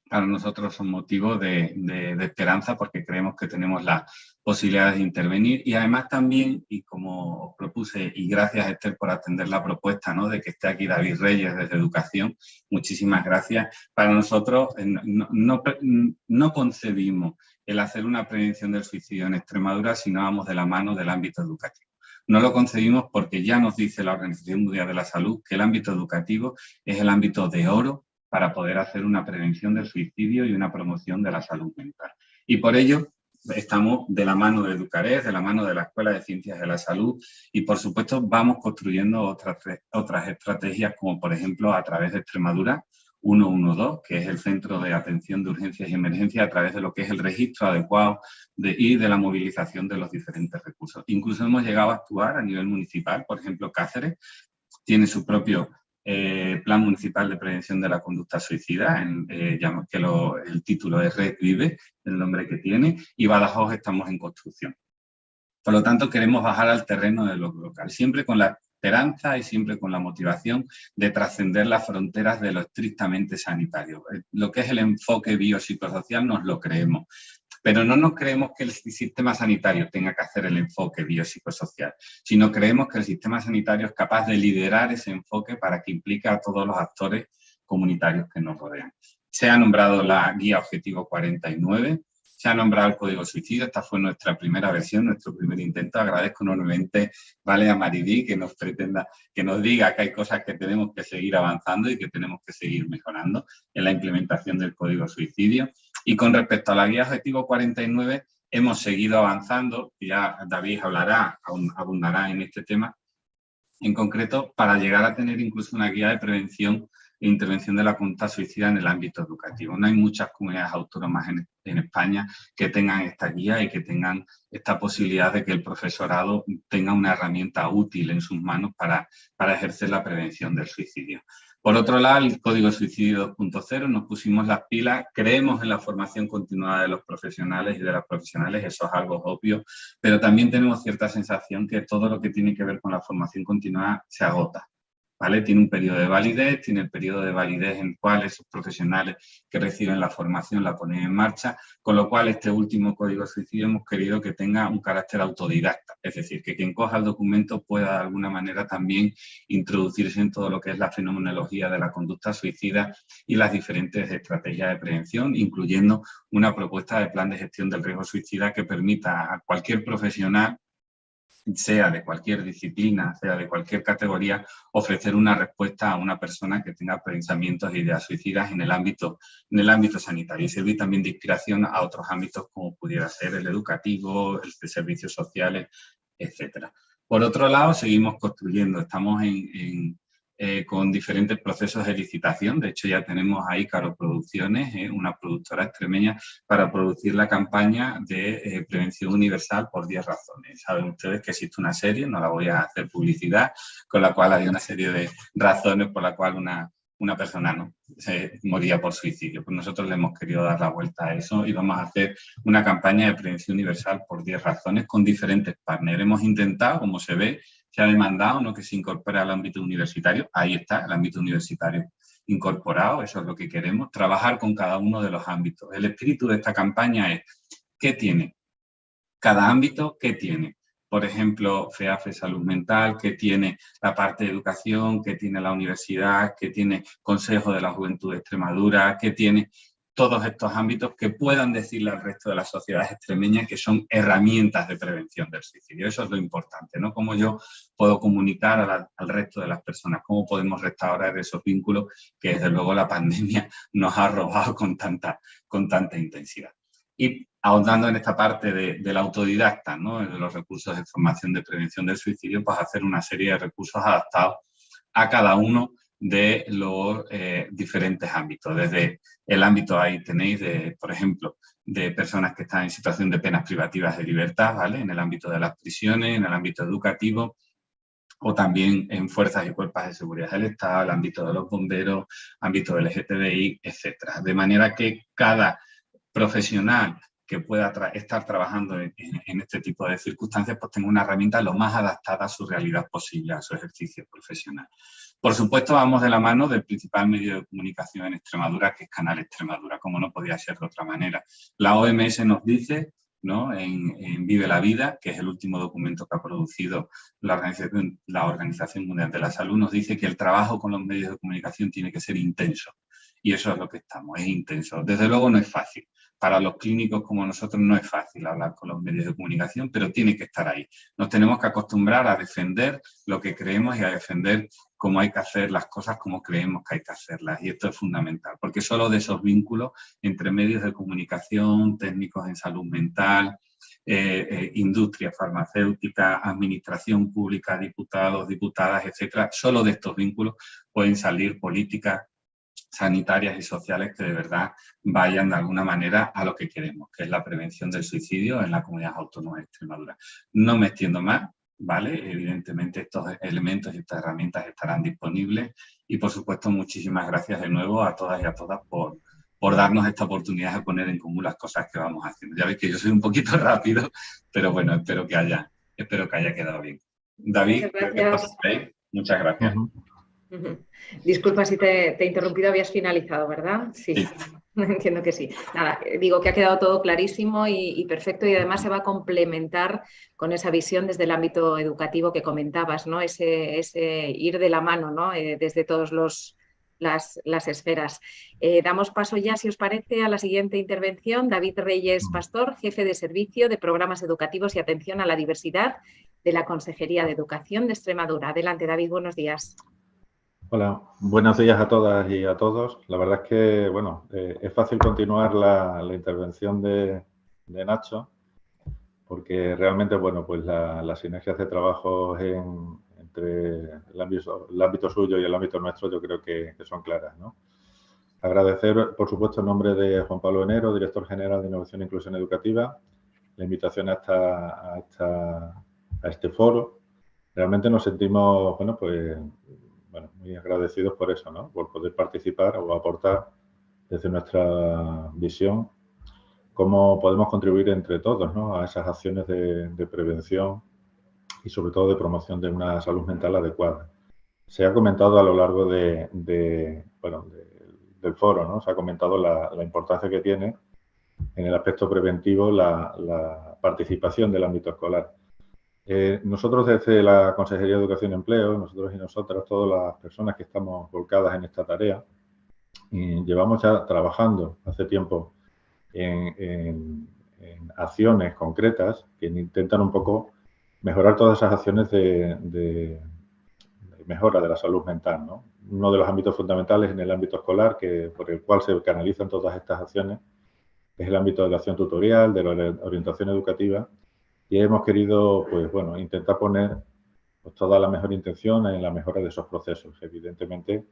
Para nosotros son motivo de esperanza porque creemos que tenemos la posibilidad de intervenir y además también, y como os propuse, y gracias Esther por atender la propuesta, ¿no?, de que esté aquí David Reyes desde Educación, muchísimas gracias. Para nosotros no concebimos el hacer una prevención del suicidio en Extremadura si no vamos de la mano del ámbito educativo. No lo concebimos porque ya nos dice la Organización Mundial de la Salud que el ámbito educativo es el ámbito de oro para poder hacer una prevención del suicidio y una promoción de la salud mental. Y por ello estamos de la mano de Educares, de la mano de la Escuela de Ciencias de la Salud y, por supuesto, vamos construyendo otras estrategias, como por ejemplo a través de Extremadura 112, que es el Centro de Atención de Urgencias y Emergencias, a través de lo que es el registro adecuado y de la movilización de los diferentes recursos. Incluso hemos llegado a actuar a nivel municipal, por ejemplo, Cáceres tiene su propio Plan Municipal de Prevención de la Conducta Suicida, el título es Red Vive, el nombre que tiene, y Badajoz estamos en construcción. Por lo tanto, queremos bajar al terreno de lo local, siempre con la esperanza y siempre con la motivación de trascender las fronteras de lo estrictamente sanitario. Lo que es el enfoque biopsicosocial nos lo creemos. Pero no nos creemos que el sistema sanitario tenga que hacer el enfoque biopsicosocial, sino creemos que el sistema sanitario es capaz de liderar ese enfoque para que implique a todos los actores comunitarios que nos rodean. Se ha nombrado la guía Objetivo 49, se ha nombrado el Código Suicidio. Esta fue nuestra primera versión, nuestro primer intento. Agradezco enormemente, ¿vale?, a Maridí que nos pretenda, que nos diga que hay cosas que tenemos que seguir avanzando y que tenemos que seguir mejorando en la implementación del Código Suicidio. Y con respecto a la guía Objetivo 49, hemos seguido avanzando, ya David hablará, abundará en este tema, en concreto para llegar a tener incluso una guía de prevención e intervención de la conducta suicida en el ámbito educativo. No hay muchas comunidades autónomas en España que tengan esta guía y que tengan esta posibilidad de que el profesorado tenga una herramienta útil en sus manos para ejercer la prevención del suicidio. Por otro lado, el Código Suicidio 2.0, nos pusimos las pilas, creemos en la formación continuada de los profesionales y de las profesionales, eso es algo obvio, pero también tenemos cierta sensación que todo lo que tiene que ver con la formación continuada se agota, ¿vale? Tiene un periodo de validez, tiene el periodo de validez en el cual esos profesionales que reciben la formación la ponen en marcha, con lo cual este último Código Suicidio hemos querido que tenga un carácter autodidacta, es decir, que quien coja el documento pueda de alguna manera también introducirse en todo lo que es la fenomenología de la conducta suicida y las diferentes estrategias de prevención, incluyendo una propuesta de plan de gestión del riesgo suicida que permita a cualquier profesional, sea de cualquier disciplina, sea de cualquier categoría, ofrecer una respuesta a una persona que tenga pensamientos e ideas suicidas en el ámbito sanitario y servir también de inspiración a otros ámbitos como pudiera ser el educativo, el de servicios sociales, etc. Por otro lado, seguimos construyendo, estamos con diferentes procesos de licitación. De hecho, ya tenemos ahí Caro Producciones, una productora extremeña, para producir la campaña de prevención universal por 10 razones. Saben ustedes que existe una serie, no la voy a hacer publicidad, con la cual hay una serie de razones por la cual una persona se moría por suicidio. Pues nosotros le hemos querido dar la vuelta a eso y vamos a hacer una campaña de prevención universal por 10 razones con diferentes partners. Hemos intentado, como se ve, se ha demandado, ¿no?, que se incorpore al ámbito universitario. Ahí está, el ámbito universitario incorporado, eso es lo que queremos, trabajar con cada uno de los ámbitos. El espíritu de esta campaña es, ¿qué tiene cada ámbito? ¿Qué tiene? Por ejemplo, FEAFE Salud Mental, ¿qué tiene la parte de educación? ¿Qué tiene la universidad? ¿Qué tiene Consejo de la Juventud de Extremadura? ¿Qué tiene todos estos ámbitos que puedan decirle al resto de la sociedad extremeña que son herramientas de prevención del suicidio? Eso es lo importante, ¿no? Cómo yo puedo comunicar al resto de las personas, cómo podemos restaurar esos vínculos que desde luego la pandemia nos ha robado con tanta intensidad. Y ahondando en esta parte del autodidacta, ¿no?, de los recursos de formación de prevención del suicidio, pues hacer una serie de recursos adaptados a cada uno de los diferentes ámbitos. Desde el ámbito, ahí tenéis, por ejemplo, de personas que están en situación de penas privativas de libertad, ¿vale?, en el ámbito de las prisiones, en el ámbito educativo, o también en fuerzas y cuerpos de seguridad del Estado, el ámbito de los bomberos, ámbito del LGTBI, etcétera. De manera que cada profesional que pueda estar trabajando en este tipo de circunstancias, pues tenga una herramienta lo más adaptada a su realidad posible, a su ejercicio profesional. Por supuesto, vamos de la mano del principal medio de comunicación en Extremadura, que es Canal Extremadura, como no podía ser de otra manera. La OMS nos dice, ¿no?, en Vive la Vida, que es el último documento que ha producido la Organización Mundial de la Salud, nos dice que el trabajo con los medios de comunicación tiene que ser intenso. Y eso es lo que estamos, es intenso. Desde luego no es fácil. Para los clínicos como nosotros no es fácil hablar con los medios de comunicación, pero tiene que estar ahí. Nos tenemos que acostumbrar a defender lo que creemos y a defender cómo hay que hacer las cosas como creemos que hay que hacerlas. Y esto es fundamental, porque solo de esos vínculos entre medios de comunicación, técnicos en salud mental, industria farmacéutica, administración pública, diputados, diputadas, etcétera, solo de estos vínculos pueden salir políticas sanitarias y sociales que de verdad vayan de alguna manera a lo que queremos, que es la prevención del suicidio en la comunidad autónoma de Extremadura. No me extiendo más, ¿vale? Evidentemente estos elementos y estas herramientas estarán disponibles y por supuesto muchísimas gracias de nuevo a todas y a todas por darnos esta oportunidad de poner en común las cosas que vamos haciendo. Ya veis que yo soy un poquito rápido, pero bueno, espero que haya quedado bien. David, muchas gracias. Disculpa si te he interrumpido, habías finalizado, ¿verdad? Sí. Entiendo que sí. Nada, digo que ha quedado todo clarísimo y perfecto, y además se va a complementar con esa visión desde el ámbito educativo que comentabas, ¿no? Ese ir de la mano, ¿no? Desde todas las esferas. Damos paso ya, si os parece, a la siguiente intervención. David Reyes Pastor, jefe de servicio de programas educativos y atención a la diversidad de la Consejería de Educación de Extremadura. Adelante, David, buenos días. Hola, buenos días a todas y a todos. La verdad es que, bueno, es fácil continuar la intervención de Nacho, porque realmente, bueno, pues las sinergias de trabajo entre el ámbito suyo y el ámbito nuestro yo creo que son claras, ¿no? Agradecer, por supuesto, en nombre de Juan Pablo Enero, director general de Innovación e Inclusión Educativa, la invitación a este foro. Realmente nos sentimos, bueno, pues muy agradecidos por eso, ¿no? Por poder participar o aportar desde nuestra visión cómo podemos contribuir entre todos, ¿no? A esas acciones de prevención y sobre todo de promoción de una salud mental adecuada. Se ha comentado a lo largo del foro, ¿no? Se ha comentado la importancia que tiene en el aspecto preventivo la participación del ámbito escolar. Nosotros desde la Consejería de Educación y Empleo, nosotros y nosotras, todas las personas que estamos volcadas en esta tarea, llevamos ya trabajando hace tiempo en acciones concretas que intentan un poco mejorar todas esas acciones de mejora de la salud mental, ¿no? Uno de los ámbitos fundamentales en el ámbito escolar, por el cual se canalizan todas estas acciones, es el ámbito de la acción tutorial, de la orientación educativa, y hemos querido, pues bueno, intentar poner pues, toda la mejor intención en la mejora de esos procesos. Evidentemente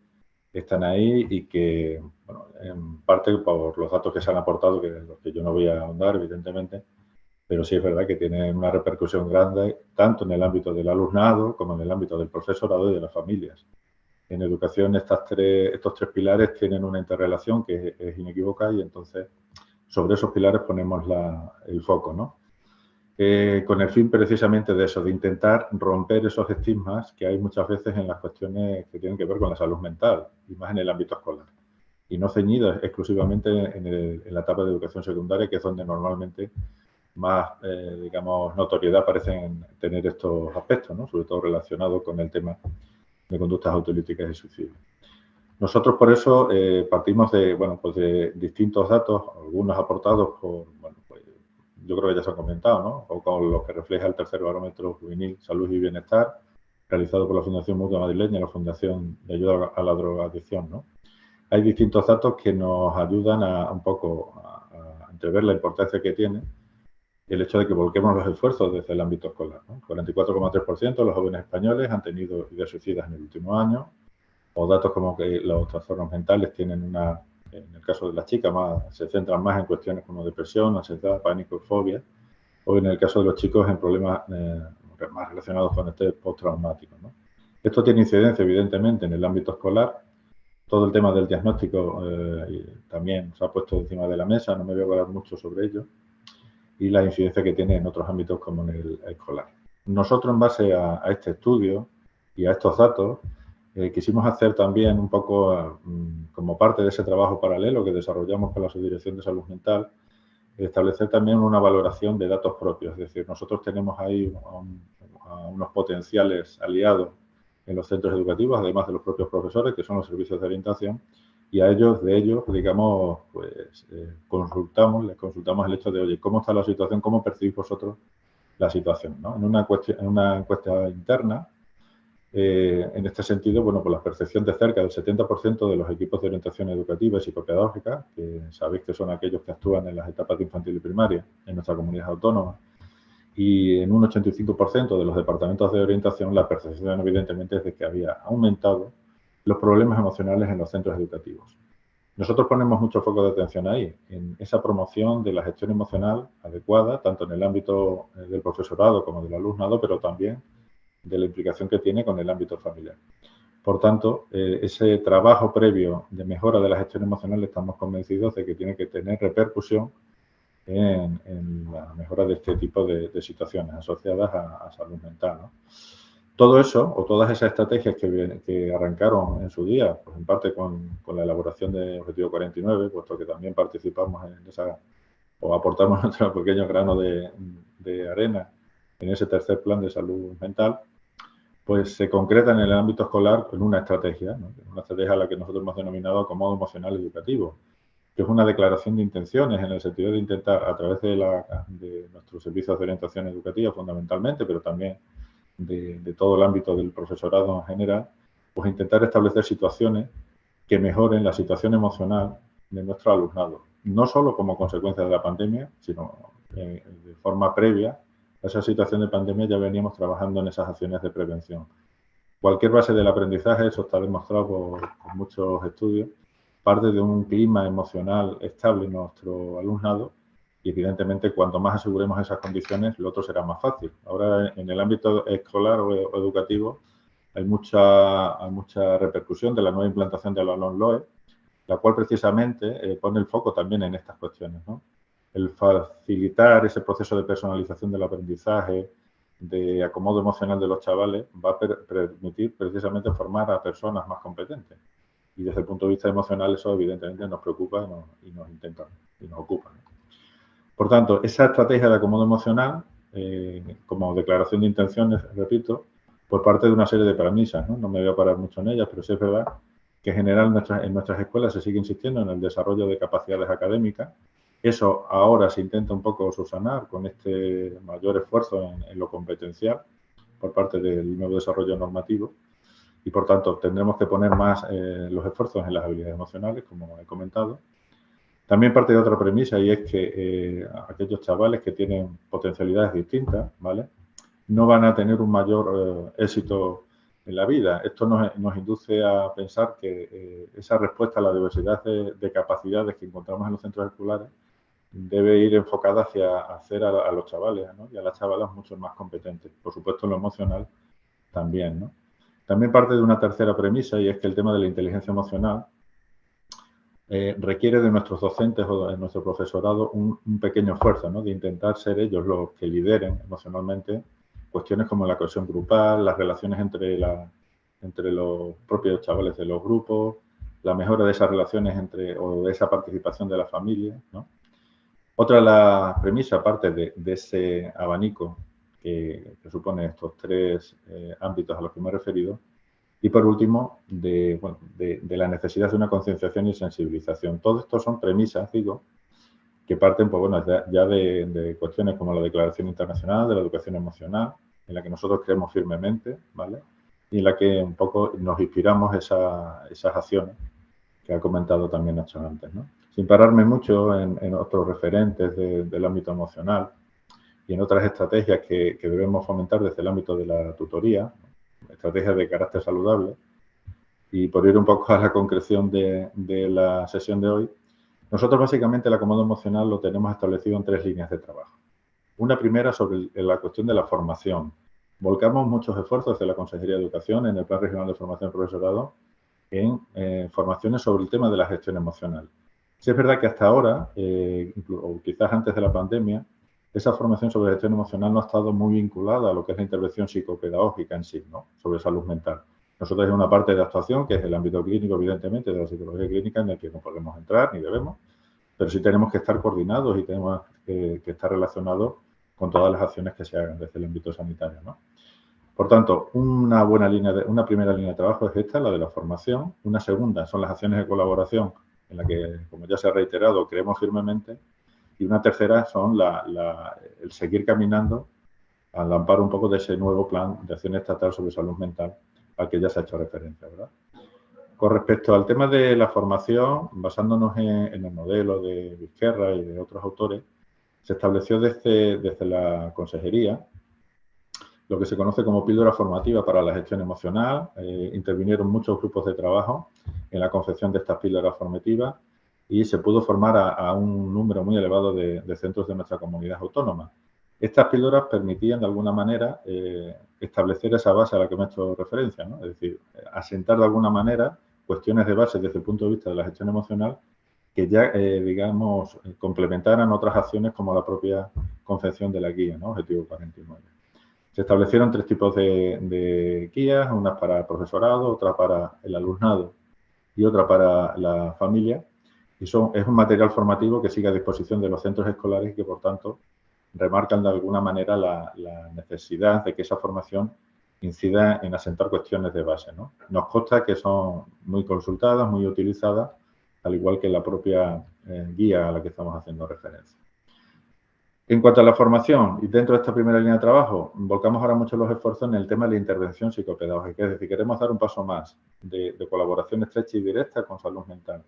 están ahí y que, bueno, en parte por los datos que se han aportado, los que yo no voy a ahondar, evidentemente, pero sí es verdad que tienen una repercusión grande tanto en el ámbito del alumnado como en el ámbito del profesorado y de las familias. En educación estos tres pilares tienen una interrelación que es inequívoca y entonces sobre esos pilares ponemos el foco, ¿no? Con el fin precisamente de eso, de intentar romper esos estigmas que hay muchas veces en las cuestiones que tienen que ver con la salud mental, y más en el ámbito escolar. Y no ceñido exclusivamente en la etapa de educación secundaria, que es donde normalmente más, digamos, notoriedad parecen tener estos aspectos, ¿no? Sobre todo relacionados con el tema de conductas autolíticas y suicidio. Nosotros por eso partimos de distintos datos, algunos aportados por, yo creo que ya se han comentado, ¿no? O con lo que refleja el tercer barómetro juvenil Salud y Bienestar, realizado por la Fundación Mutua Madrileña y la Fundación de Ayuda a la Drogadicción, ¿no? Hay distintos datos que nos ayudan un poco a entrever la importancia que tiene el hecho de que volquemos los esfuerzos desde el ámbito escolar, ¿no? 44,3% de los jóvenes españoles han tenido ideas suicidas en el último año, o datos como que los trastornos mentales tienen en el caso de las chicas, se centran más en cuestiones como depresión, ansiedad, pánico, fobia, o en el caso de los chicos en problemas más relacionados con este postraumático, ¿no? Esto tiene incidencia, evidentemente, en el ámbito escolar. Todo el tema del diagnóstico también se ha puesto encima de la mesa, no me voy a hablar mucho sobre ello, y la incidencia que tiene en otros ámbitos como en el escolar. Nosotros, en base a este estudio y a estos datos, quisimos hacer también un poco, como parte de ese trabajo paralelo que desarrollamos con la Subdirección de Salud Mental, establecer también una valoración de datos propios. Es decir, nosotros tenemos ahí a unos potenciales aliados en los centros educativos, además de los propios profesores, que son los servicios de orientación, y de ellos, digamos, pues les consultamos el hecho de, oye, ¿cómo está la situación? ¿Cómo percibís vosotros la situación, ¿no? En una encuesta interna, en este sentido, bueno, pues la percepción de cerca del 70% de los equipos de orientación educativa y psicopedagógica, que sabéis que son aquellos que actúan en las etapas de infantil y primaria en nuestra comunidad autónoma, y en un 85% de los departamentos de orientación, la percepción evidentemente es de que había aumentado los problemas emocionales en los centros educativos. Nosotros ponemos mucho foco de atención ahí, en esa promoción de la gestión emocional adecuada, tanto en el ámbito del profesorado como del alumnado, pero también de la implicación que tiene con el ámbito familiar. Por tanto, ese trabajo previo de mejora de la gestión emocional estamos convencidos de que tiene que tener repercusión en la mejora de este tipo de situaciones asociadas a salud mental, ¿no? Todo eso, o todas esas estrategias que arrancaron en su día, pues en parte con la elaboración de Objetivo 49, puesto que también participamos en esa, o aportamos nuestro pequeño grano de arena en ese tercer plan de salud mental, pues se concreta en el ámbito escolar en una estrategia, ¿no? Una estrategia a la que nosotros hemos denominado acomodo emocional educativo, que es una declaración de intenciones en el sentido de intentar, a través de nuestros servicios de orientación educativa fundamentalmente, pero también de todo el ámbito del profesorado en general, pues intentar establecer situaciones que mejoren la situación emocional de nuestro alumnado, no solo como consecuencia de la pandemia, sino de forma previa a esa situación de pandemia ya veníamos trabajando en esas acciones de prevención. Cualquier base del aprendizaje, eso está demostrado por muchos estudios, parte de un clima emocional estable en nuestro alumnado y evidentemente cuanto más aseguremos esas condiciones, lo otro será más fácil. Ahora en el ámbito escolar o educativo hay mucha repercusión de la nueva implantación de la LOMLOE, la cual precisamente pone el foco también en estas cuestiones, ¿no? El facilitar ese proceso de personalización del aprendizaje, de acomodo emocional de los chavales, va a permitir precisamente formar a personas más competentes. Y desde el punto de vista emocional eso evidentemente nos preocupa y nos ocupa, ¿no? Por tanto, esa estrategia de acomodo emocional, como declaración de intenciones, repito, por parte de una serie de premisas, ¿no? No me voy a parar mucho en ellas, pero sí es verdad que en general en nuestras escuelas se sigue insistiendo en el desarrollo de capacidades académicas. Eso ahora se intenta un poco subsanar con este mayor esfuerzo en lo competencial por parte del nuevo desarrollo normativo y, por tanto, tendremos que poner más los esfuerzos en las habilidades emocionales, como he comentado. También parte de otra premisa y es que aquellos chavales que tienen potencialidades distintas, ¿vale?, no van a tener un mayor éxito en la vida. Esto nos induce a pensar que esa respuesta a la diversidad de capacidades que encontramos en los centros escolares debe ir enfocada hacia hacer a los chavales, ¿no?, y a las chavalas mucho más competentes. Por supuesto, en lo emocional también, ¿no? También parte de una tercera premisa y es que el tema de la inteligencia emocional requiere de nuestros docentes o de nuestro profesorado un pequeño esfuerzo, ¿no?, de intentar ser ellos los que lideren emocionalmente cuestiones como la cohesión grupal, las relaciones entre los propios chavales de los grupos, la mejora de esas relaciones o de esa participación de la familia, ¿no? Otra de las premisas, aparte de ese abanico que supone estos tres ámbitos a los que me he referido, y por último, de la necesidad de una concienciación y sensibilización. Todo esto son premisas, digo, que parten pues, bueno, ya de cuestiones como la Declaración Internacional de la Educación Emocional, en la que nosotros creemos firmemente, ¿vale?, y en la que un poco nos inspiramos esas acciones que ha comentado también Nacho antes, ¿no? Sin pararme mucho en otros referentes del ámbito emocional y en otras estrategias que debemos fomentar desde el ámbito de la tutoría, estrategias de carácter saludable, y por ir un poco a la concreción de la sesión de hoy, nosotros básicamente el acomodo emocional lo tenemos establecido en 3 líneas de trabajo. Una primera sobre la cuestión de la formación. Volcamos muchos esfuerzos de la Consejería de Educación en el Plan Regional de Formación del Profesorado en formaciones sobre el tema de la gestión emocional. Sí es verdad que hasta ahora, o quizás antes de la pandemia, esa formación sobre gestión emocional no ha estado muy vinculada a lo que es la intervención psicopedagógica en sí, ¿no?, sobre salud mental. Nosotros hay una parte de actuación que es el ámbito clínico, evidentemente, de la psicología clínica, en el que no podemos entrar ni debemos, pero sí tenemos que estar coordinados y tenemos que estar relacionados con todas las acciones que se hagan desde el ámbito sanitario, ¿no? Por tanto, una primera línea de trabajo es esta, la de la formación. Una segunda son las acciones de colaboración, en la que, como ya se ha reiterado, creemos firmemente. Y una tercera son el seguir caminando al amparo un poco de ese nuevo plan de acción estatal sobre salud mental al que ya se ha hecho referencia, ¿verdad? Con respecto al tema de la formación, basándonos en el modelo de Vizquerra y de otros autores, se estableció desde la Consejería lo que se conoce como píldora formativa para la gestión emocional. Intervinieron muchos grupos de trabajo en la confección de estas píldoras formativas y se pudo formar a un número muy elevado de centros de nuestra comunidad autónoma. Estas píldoras permitían, de alguna manera, establecer esa base a la que me he hecho referencia, ¿no? Es decir, asentar de alguna manera cuestiones de base desde el punto de vista de la gestión emocional que ya, digamos, complementaran otras acciones como la propia confección de la guía, ¿no?, Objetivo 49. Se establecieron 3 tipos de guías, una para el profesorado, otra para el alumnado y otra para la familia. Y es un material formativo que sigue a disposición de los centros escolares y que, por tanto, remarcan de alguna manera la necesidad de que esa formación incida en asentar cuestiones de base, ¿no? Nos consta que son muy consultadas, muy utilizadas, al igual que la propia guía a la que estamos haciendo referencia. En cuanto a la formación, y dentro de esta primera línea de trabajo, volcamos ahora mucho los esfuerzos en el tema de la intervención psicopedagógica, es decir, queremos dar un paso más de colaboración estrecha y directa con salud mental.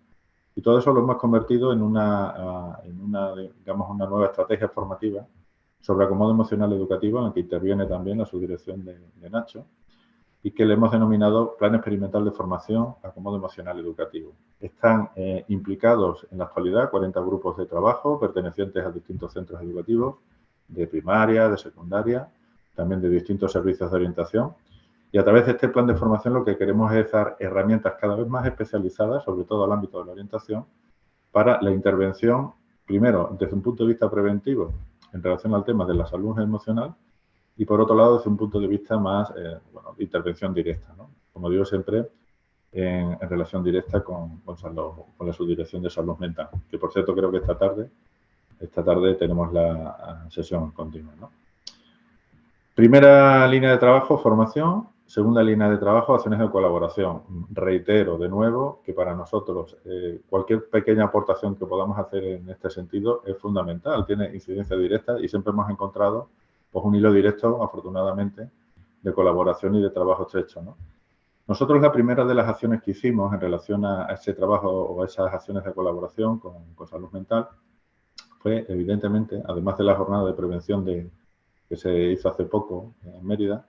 Y todo eso lo hemos convertido en una nueva estrategia formativa sobre acomodo emocional educativo, en la que interviene también la subdirección de Nacho, y que le hemos denominado Plan Experimental de Formación Acomodo Emocional Educativo. Están implicados en la actualidad 40 grupos de trabajo pertenecientes a distintos centros educativos, de primaria, de secundaria, también de distintos servicios de orientación. Y a través de este plan de formación lo que queremos es dar herramientas cada vez más especializadas, sobre todo al ámbito de la orientación, para la intervención, primero, desde un punto de vista preventivo, en relación al tema de la salud emocional, y por otro lado, desde un punto de vista más, de intervención directa, ¿no? Como digo siempre, en relación directa con la subdirección de salud mental, que por cierto creo que esta tarde tenemos la sesión continua, ¿no? Primera línea de trabajo, formación. Segunda línea de trabajo, acciones de colaboración. Reitero de nuevo que para nosotros cualquier pequeña aportación que podamos hacer en este sentido es fundamental, tiene incidencia directa y siempre hemos encontrado pues, un hilo directo, afortunadamente, de colaboración y de trabajo estrecho, ¿no? Nosotros la primera de las acciones que hicimos en relación a ese trabajo o a esas acciones de colaboración con salud mental fue, evidentemente, además de la jornada de prevención que se hizo hace poco en Mérida,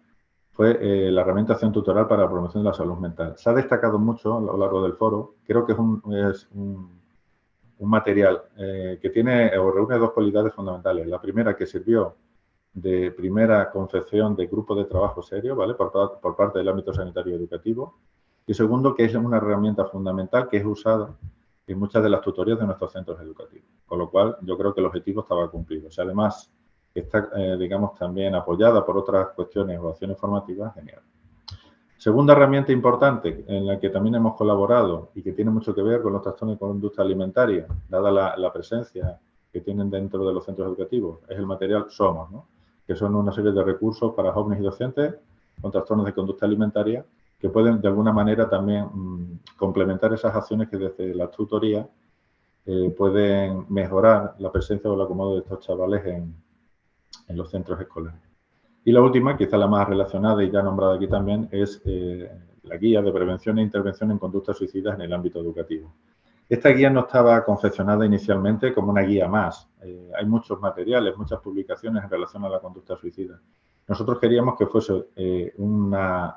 fue la herramienta Acción Tutoral para la promoción de la salud mental. Se ha destacado mucho a lo largo del foro, creo que es un material que tiene o reúne 2 cualidades fundamentales. La primera, que sirvió de primera concepción de grupo de trabajo serio, ¿vale? Por parte del ámbito sanitario y educativo. Y segundo, que es una herramienta fundamental que es usada en muchas de las tutorías de nuestros centros educativos. Con lo cual, yo creo que el objetivo estaba cumplido. Si además está, digamos, también apoyada por otras cuestiones o acciones formativas, genial. Segunda herramienta importante en la que también hemos colaborado y que tiene mucho que ver con los trastornos de conducta alimentaria, dada la presencia que tienen dentro de los centros educativos, es el material Somos, ¿no? Que son una serie de recursos para jóvenes y docentes con trastornos de conducta alimentaria que pueden de alguna manera también complementar esas acciones que desde la tutoría pueden mejorar la presencia o el acomodo de estos chavales en los centros escolares. Y la última, quizá la más relacionada y ya nombrada aquí también, es la guía de prevención e intervención en conductas suicidas en el ámbito educativo. Esta guía no estaba confeccionada inicialmente como una guía más. Hay muchos materiales, muchas publicaciones en relación a la conducta suicida. Nosotros queríamos que fuese una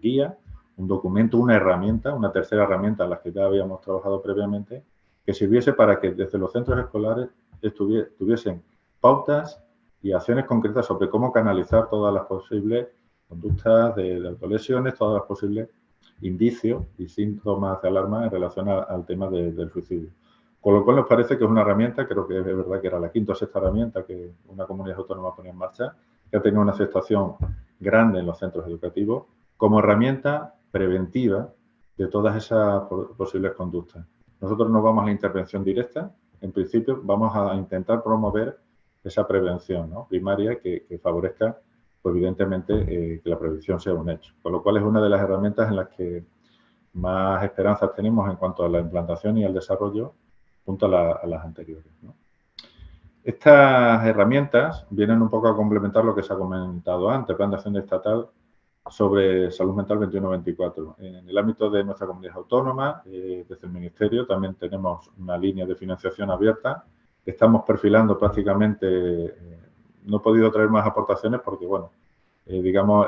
guía, un documento, una herramienta, una tercera herramienta en la que ya habíamos trabajado previamente, que sirviese para que desde los centros escolares tuviesen pautas y acciones concretas sobre cómo canalizar todas las posibles conductas de autolesiones, todas las posibles indicios y síntomas de alarma en relación al tema del suicidio. Con lo cual nos parece que es una herramienta, creo que es verdad que era la quinta o sexta herramienta que una comunidad autónoma ponía en marcha, que ha tenido una aceptación grande en los centros educativos como herramienta preventiva de todas esas posibles conductas. Nosotros no vamos a la intervención directa, en principio vamos a intentar promover esa prevención, ¿no? Primaria que favorezca, pues evidentemente, que la prevención sea un hecho. Con lo cual es una de las herramientas en las que más esperanzas tenemos en cuanto a la implantación y al desarrollo junto a las anteriores, ¿no? Estas herramientas vienen un poco a complementar lo que se ha comentado antes, Plan de Acción Estatal sobre Salud Mental 21-24. En el ámbito de nuestra comunidad autónoma, desde el Ministerio, también tenemos una línea de financiación abierta. Estamos perfilando prácticamente, no he podido traer más aportaciones porque, bueno, digamos,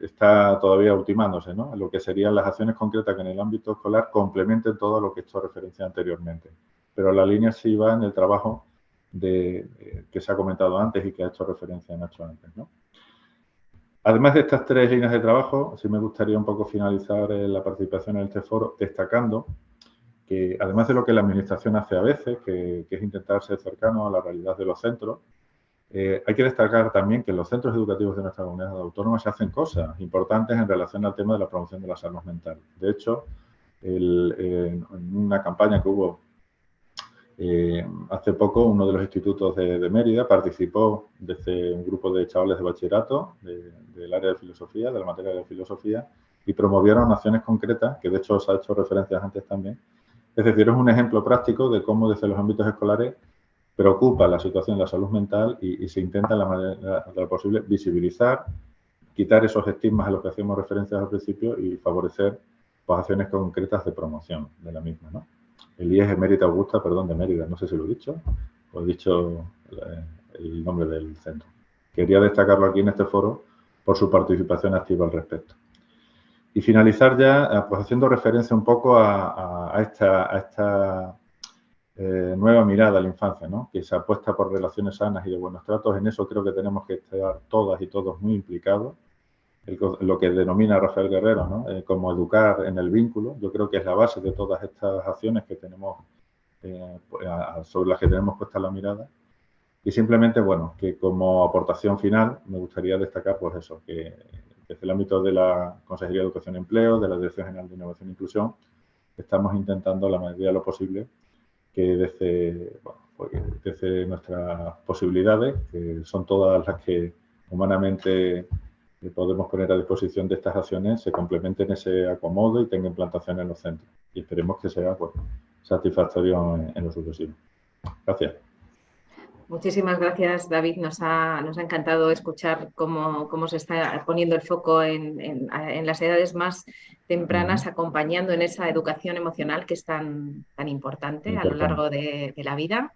está todavía ultimándose, ¿no? En lo que serían las acciones concretas que en el ámbito escolar complementen todo lo que he hecho referencia anteriormente. Pero la línea sí va en el trabajo que se ha comentado antes y que ha hecho referencia Nacho antes, ¿no? Además de estas 3 líneas de trabajo, sí me gustaría un poco finalizar la participación en este foro destacando que, además de lo que la Administración hace a veces, que es intentar ser cercano a la realidad de los centros, Hay que destacar también que en los centros educativos de nuestra comunidad autónoma se hacen cosas importantes en relación al tema de la promoción de la salud mental. De hecho, en una campaña que hubo hace poco, uno de los institutos de Mérida participó desde un grupo de chavales de bachillerato del área de filosofía, de la materia de filosofía, y promovieron acciones concretas, que de hecho os ha hecho referencias antes también. Es decir, es un ejemplo práctico de cómo desde los ámbitos escolares preocupa la situación de la salud mental y se intenta en la manera de lo posible visibilizar, quitar esos estigmas a los que hacíamos referencias al principio y favorecer pues, acciones concretas de promoción de la misma, ¿no? El IES Emérita Augusta, perdón, de Mérida, no sé si lo he dicho, o he dicho el nombre del centro. Quería destacarlo aquí en este foro por su participación activa al respecto. Y finalizar ya pues haciendo referencia un poco a esta nueva mirada a la infancia, ¿no? Que se apuesta por relaciones sanas y de buenos tratos. En eso creo que tenemos que estar todas y todos muy implicados. Lo que denomina Rafael Guerrero, ¿no? Como educar en el vínculo. Yo creo que es la base de todas estas acciones que tenemos, sobre las que tenemos puesta la mirada. Y simplemente, bueno, que como aportación final me gustaría destacar, pues eso, que desde el ámbito de la Consejería de Educación y Empleo, de la Dirección General de Innovación e Inclusión, estamos intentando, la medida de lo posible, que desde nuestras posibilidades, que son todas las que humanamente podemos poner a disposición de estas acciones, se complementen ese acomodo y tengan implantación en los centros. Y esperemos que sea pues, satisfactorio en lo sucesivo. Gracias. Muchísimas gracias, David. Nos ha encantado escuchar cómo se está poniendo el foco en las edades más tempranas, acompañando en esa educación emocional que es tan importante a lo largo de la vida.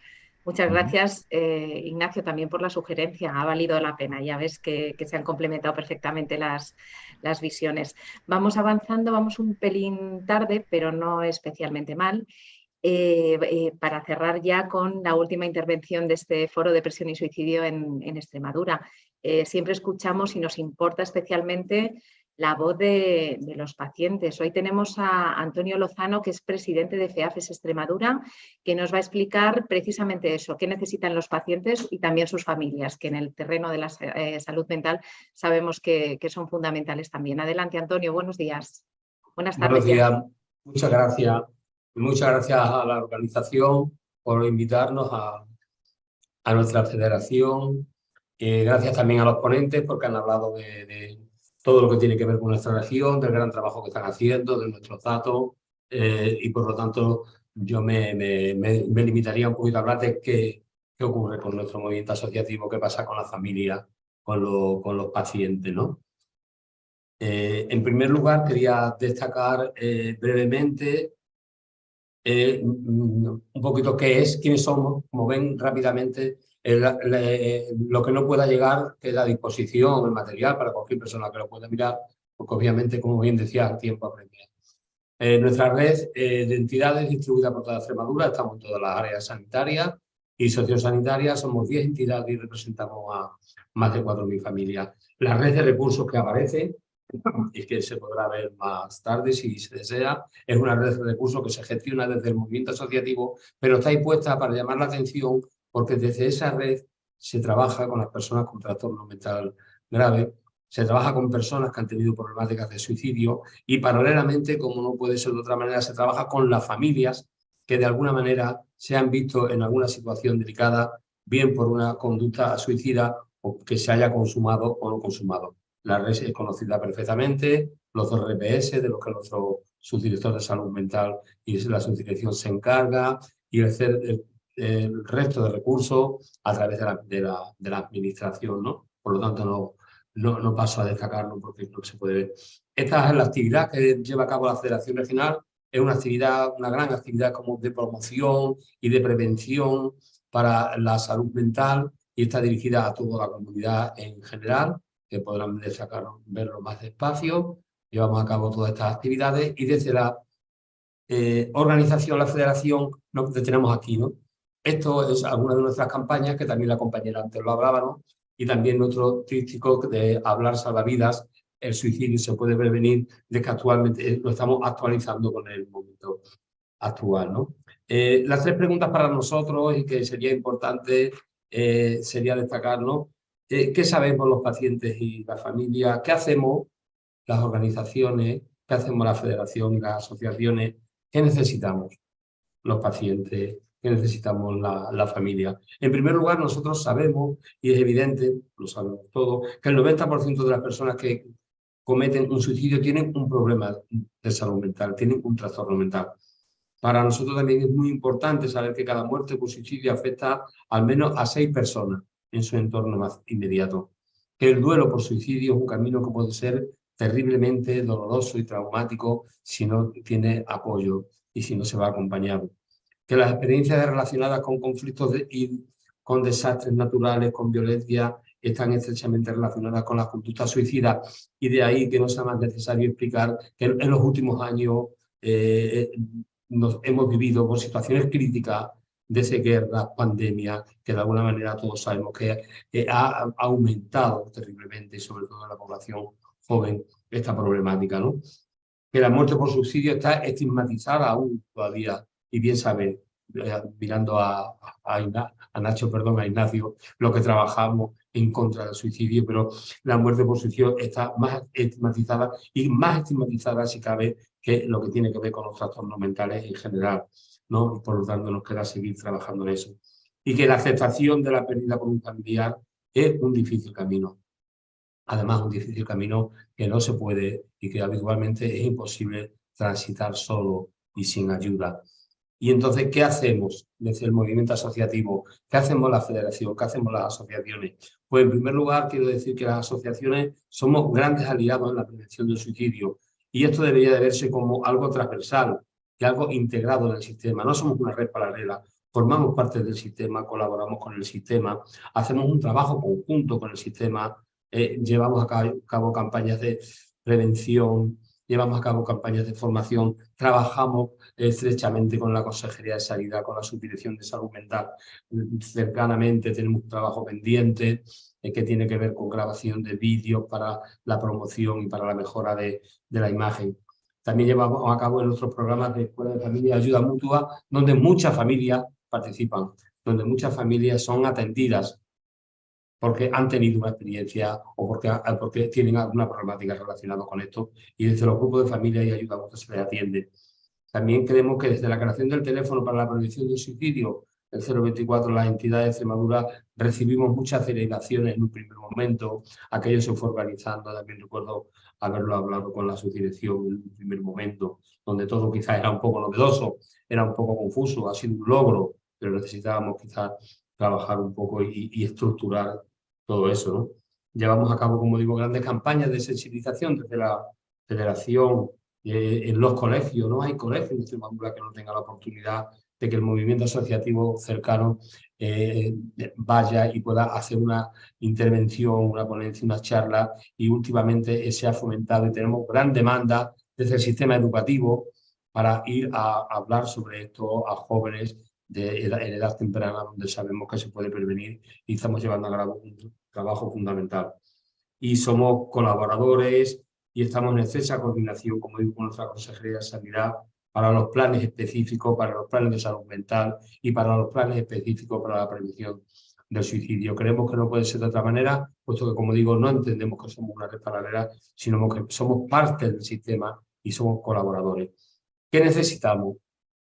Muchas gracias, Ignacio, también por la sugerencia. Ha valido la pena. Ya ves que se han complementado perfectamente las visiones. Vamos avanzando, vamos un pelín tarde, pero no especialmente mal. Para cerrar ya con la última intervención de este foro de depresión y suicidio en Extremadura. Siempre escuchamos y nos importa especialmente la voz de los pacientes. Hoy tenemos a Antonio Lozano, que es presidente de FEAFES Extremadura, que nos va a explicar precisamente eso, qué necesitan los pacientes y también sus familias, que en el terreno de la salud mental sabemos que son fundamentales también. Adelante, Antonio, buenos días. Buenas tardes. Buenos días, muchas gracias. Muchas gracias a la organización por invitarnos a nuestra federación. Gracias también a los ponentes porque han hablado de todo lo que tiene que ver con nuestra región, del gran trabajo que están haciendo, de nuestros datos y por lo tanto yo me limitaría un poquito a hablar de qué ocurre con nuestro movimiento asociativo, qué pasa con la familia, con los pacientes, ¿no? En primer lugar quería destacar brevemente un poquito quiénes somos. Como ven rápidamente, lo que no pueda llegar, que la disposición, el material para cualquier persona que lo pueda mirar, porque obviamente, como bien decía, el tiempo apremia. Nuestra red de entidades distribuida por toda Extremadura, estamos en todas las áreas sanitarias y sociosanitarias, somos 10 entidades y representamos a más de 4.000 familias. La red de recursos que aparece, y que se podrá ver más tarde si se desea, es una red de recursos que se gestiona desde el movimiento asociativo, pero está dispuesta para llamar la atención porque desde esa red se trabaja con las personas con trastorno mental grave, se trabaja con personas que han tenido problemáticas de suicidio y paralelamente, como no puede ser de otra manera, se trabaja con las familias que de alguna manera se han visto en alguna situación delicada, bien por una conducta suicida o que se haya consumado o no consumado. La red es conocida perfectamente, los 2 RPS, de los que nuestro subdirector de salud mental y la subdirección se encarga, y el resto de recursos a través de la administración, ¿no? Por lo tanto, no paso a destacarlo porque no se puede ver. Esta es la actividad que lleva a cabo la Federación Regional. Es una gran actividad como de promoción y de prevención para la salud mental y está dirigida a toda la comunidad en general, que podrán verlo más despacio. Llevamos a cabo todas estas actividades y desde la organización, la federación, nos detenemos aquí, ¿no? Esto es alguna de nuestras campañas, que también la compañera antes lo hablaba, ¿no? Y también nuestro tríptico de hablar salvavidas, el suicidio se puede prevenir, de que actualmente lo estamos actualizando con el momento actual, ¿no? Las 3 preguntas para nosotros y que sería importante sería destacar, ¿no? ¿Qué sabemos los pacientes y la familia? ¿Qué hacemos las organizaciones? ¿Qué hacemos la federación y las asociaciones? ¿Qué necesitamos los pacientes? ¿Qué necesitamos la familia? En primer lugar, nosotros sabemos, y es evidente, lo sabemos todos, que el 90% de las personas que cometen un suicidio tienen un problema de salud mental, tienen un trastorno mental. Para nosotros también es muy importante saber que cada muerte por suicidio afecta al menos a 6 personas en su entorno más inmediato. Que el duelo por suicidio es un camino que puede ser terriblemente doloroso y traumático si no tiene apoyo y si no se va acompañado. Que las experiencias relacionadas con conflictos y con desastres naturales, con violencia, están estrechamente relacionadas con las conductas suicidas, y de ahí que no sea más necesario explicar que en los últimos años hemos vivido con situaciones críticas de guerra, pandemia, que de alguna manera todos sabemos que ha aumentado terriblemente, sobre todo en la población joven, esta problemática, ¿no? Que la muerte por suicidio está estigmatizada aún todavía, y bien sabe, mirando a Ignacio, lo que trabajamos en contra del suicidio, pero la muerte por suicidio está más estigmatizada, y más estigmatizada si cabe que lo que tiene que ver con los trastornos mentales en general, ¿no? Y por lo tanto nos queda seguir trabajando en eso. Y que la aceptación de la pérdida por un familiar es un difícil camino. Además, un difícil camino que no se puede y que habitualmente es imposible transitar solo y sin ayuda. Y entonces, ¿qué hacemos desde el movimiento asociativo? ¿Qué hacemos la federación? ¿Qué hacemos las asociaciones? Pues en primer lugar, quiero decir que las asociaciones somos grandes aliados en la prevención del suicidio, y esto debería de verse como algo transversal y algo integrado en el sistema. No somos una red paralela, formamos parte del sistema, colaboramos con el sistema, hacemos un trabajo conjunto con el sistema, llevamos a cabo campañas de prevención, llevamos a cabo campañas de formación, trabajamos estrechamente con la Consejería de Sanidad, con la Subdirección de Salud Mental, cercanamente tenemos un trabajo pendiente que tiene que ver con grabación de vídeos para la promoción y para la mejora de la imagen. También llevamos a cabo en nuestros programas de Escuela de Familia y Ayuda Mutua, donde muchas familias participan, donde muchas familias son atendidas porque han tenido una experiencia o porque tienen alguna problemática relacionada con esto, y desde los grupos de familia y ayuda mutua se les atiende. También creemos que desde la creación del teléfono para la prevención del suicidio, el 024, las entidades de Extremadura recibimos muchas delegaciones en un primer momento, aquello se fue organizando. También recuerdo haberlo hablado con la subdirección en un primer momento, donde todo quizás era un poco novedoso, era un poco confuso, ha sido un logro, pero necesitábamos quizás trabajar un poco y estructurar todo eso, ¿no? Llevamos a cabo, como digo, grandes campañas de sensibilización desde la federación, en los colegios. No hay colegios en Extremadura que no tenga la oportunidad de que el movimiento asociativo cercano vaya y pueda hacer una intervención, una ponencia, una charla, y últimamente se ha fomentado y tenemos gran demanda desde el sistema educativo para ir a hablar sobre esto a jóvenes en edad temprana, donde sabemos que se puede prevenir, y estamos llevando a cabo un trabajo fundamental. Y somos colaboradores y estamos en estrecha coordinación, como digo, con nuestra Consejería de Sanidad, para los planes específicos, para los planes de salud mental y para los planes específicos para la prevención del suicidio. Creemos que no puede ser de otra manera, puesto que, como digo, no entendemos que somos una red paralela, sino que somos parte del sistema y somos colaboradores. ¿Qué necesitamos?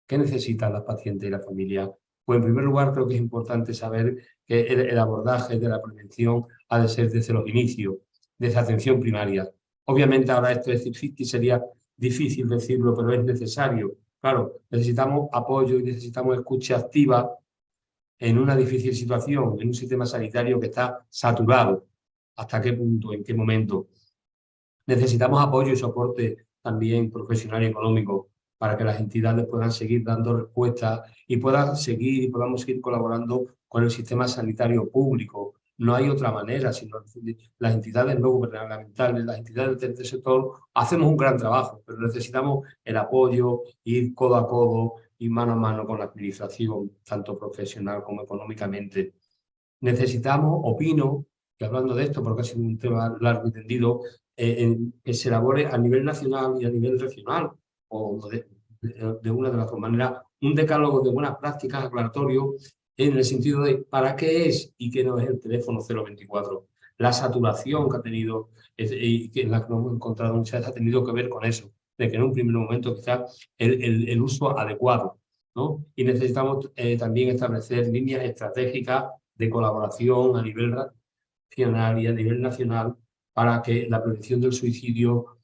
¿Qué necesitan las pacientes y la familia? Pues en primer lugar creo que es importante saber que el abordaje de la prevención ha de ser desde los inicios, desde atención primaria. Obviamente ahora esto es difícil, sería difícil decirlo, pero es necesario. Claro, necesitamos apoyo y necesitamos escucha activa en una difícil situación, en un sistema sanitario que está saturado. ¿Hasta qué punto? ¿En qué momento? Necesitamos apoyo y soporte también profesional y económico para que las entidades puedan seguir dando respuestas y podamos seguir colaborando con el sistema sanitario público. No hay otra manera, sino las entidades no gubernamentales, las entidades del tercer sector, hacemos un gran trabajo, pero necesitamos el apoyo, ir codo a codo y mano a mano con la administración, tanto profesional como económicamente. Necesitamos, opino, que hablando de esto, porque ha sido un tema largo y tendido, que se elabore a nivel nacional y a nivel regional, o de una de las dos maneras, un decálogo de buenas prácticas aclaratorio en el sentido de ¿para qué es y qué no es el teléfono 024? La saturación que ha tenido y en la que nos hemos encontrado muchas veces ha tenido que ver con eso, de que en un primer momento quizás el uso adecuado, ¿no? Y necesitamos también establecer líneas estratégicas de colaboración a nivel regional y a nivel nacional para que la prevención del suicidio,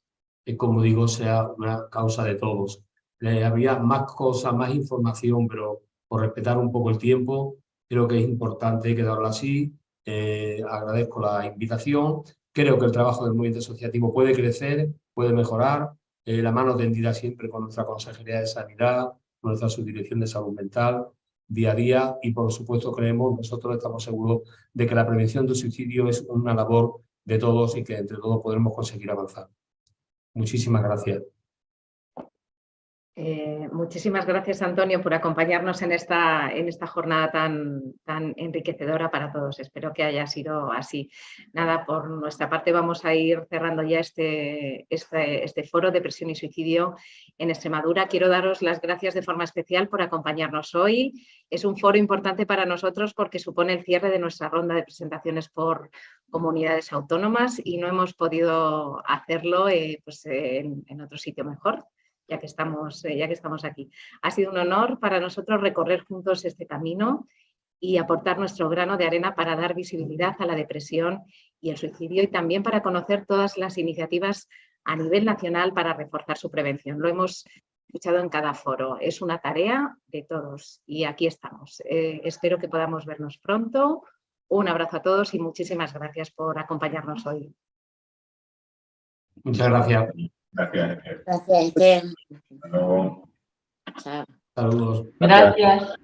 como digo, sea una causa de todos. Habría más cosas, más información, pero por respetar un poco el tiempo, creo que es importante quedarlo así. Agradezco la invitación. Creo que el trabajo del movimiento asociativo puede crecer, puede mejorar. La mano tendida siempre con nuestra Consejería de Sanidad, nuestra Subdirección de Salud Mental, día a día. Y por supuesto nosotros estamos seguros de que la prevención del suicidio es una labor de todos y que entre todos podremos conseguir avanzar. Muchísimas gracias. Muchísimas gracias, Antonio, por acompañarnos en esta jornada tan enriquecedora para todos. Espero que haya sido así. Nada, por nuestra parte vamos a ir cerrando ya este foro de depresión y suicidio en Extremadura. Quiero daros las gracias de forma especial por acompañarnos hoy. Es un foro importante para nosotros porque supone el cierre de nuestra ronda de presentaciones por comunidades autónomas y no hemos podido hacerlo en otro sitio mejor. Ya que estamos aquí. Ha sido un honor para nosotros recorrer juntos este camino y aportar nuestro grano de arena para dar visibilidad a la depresión y el suicidio y también para conocer todas las iniciativas a nivel nacional para reforzar su prevención. Lo hemos escuchado en cada foro. Es una tarea de todos y aquí estamos. Espero que podamos vernos pronto. Un abrazo a todos y muchísimas gracias por acompañarnos hoy. Muchas gracias. Gracias. Gracias, Esther. Hasta luego. Chao. Saludos. Gracias.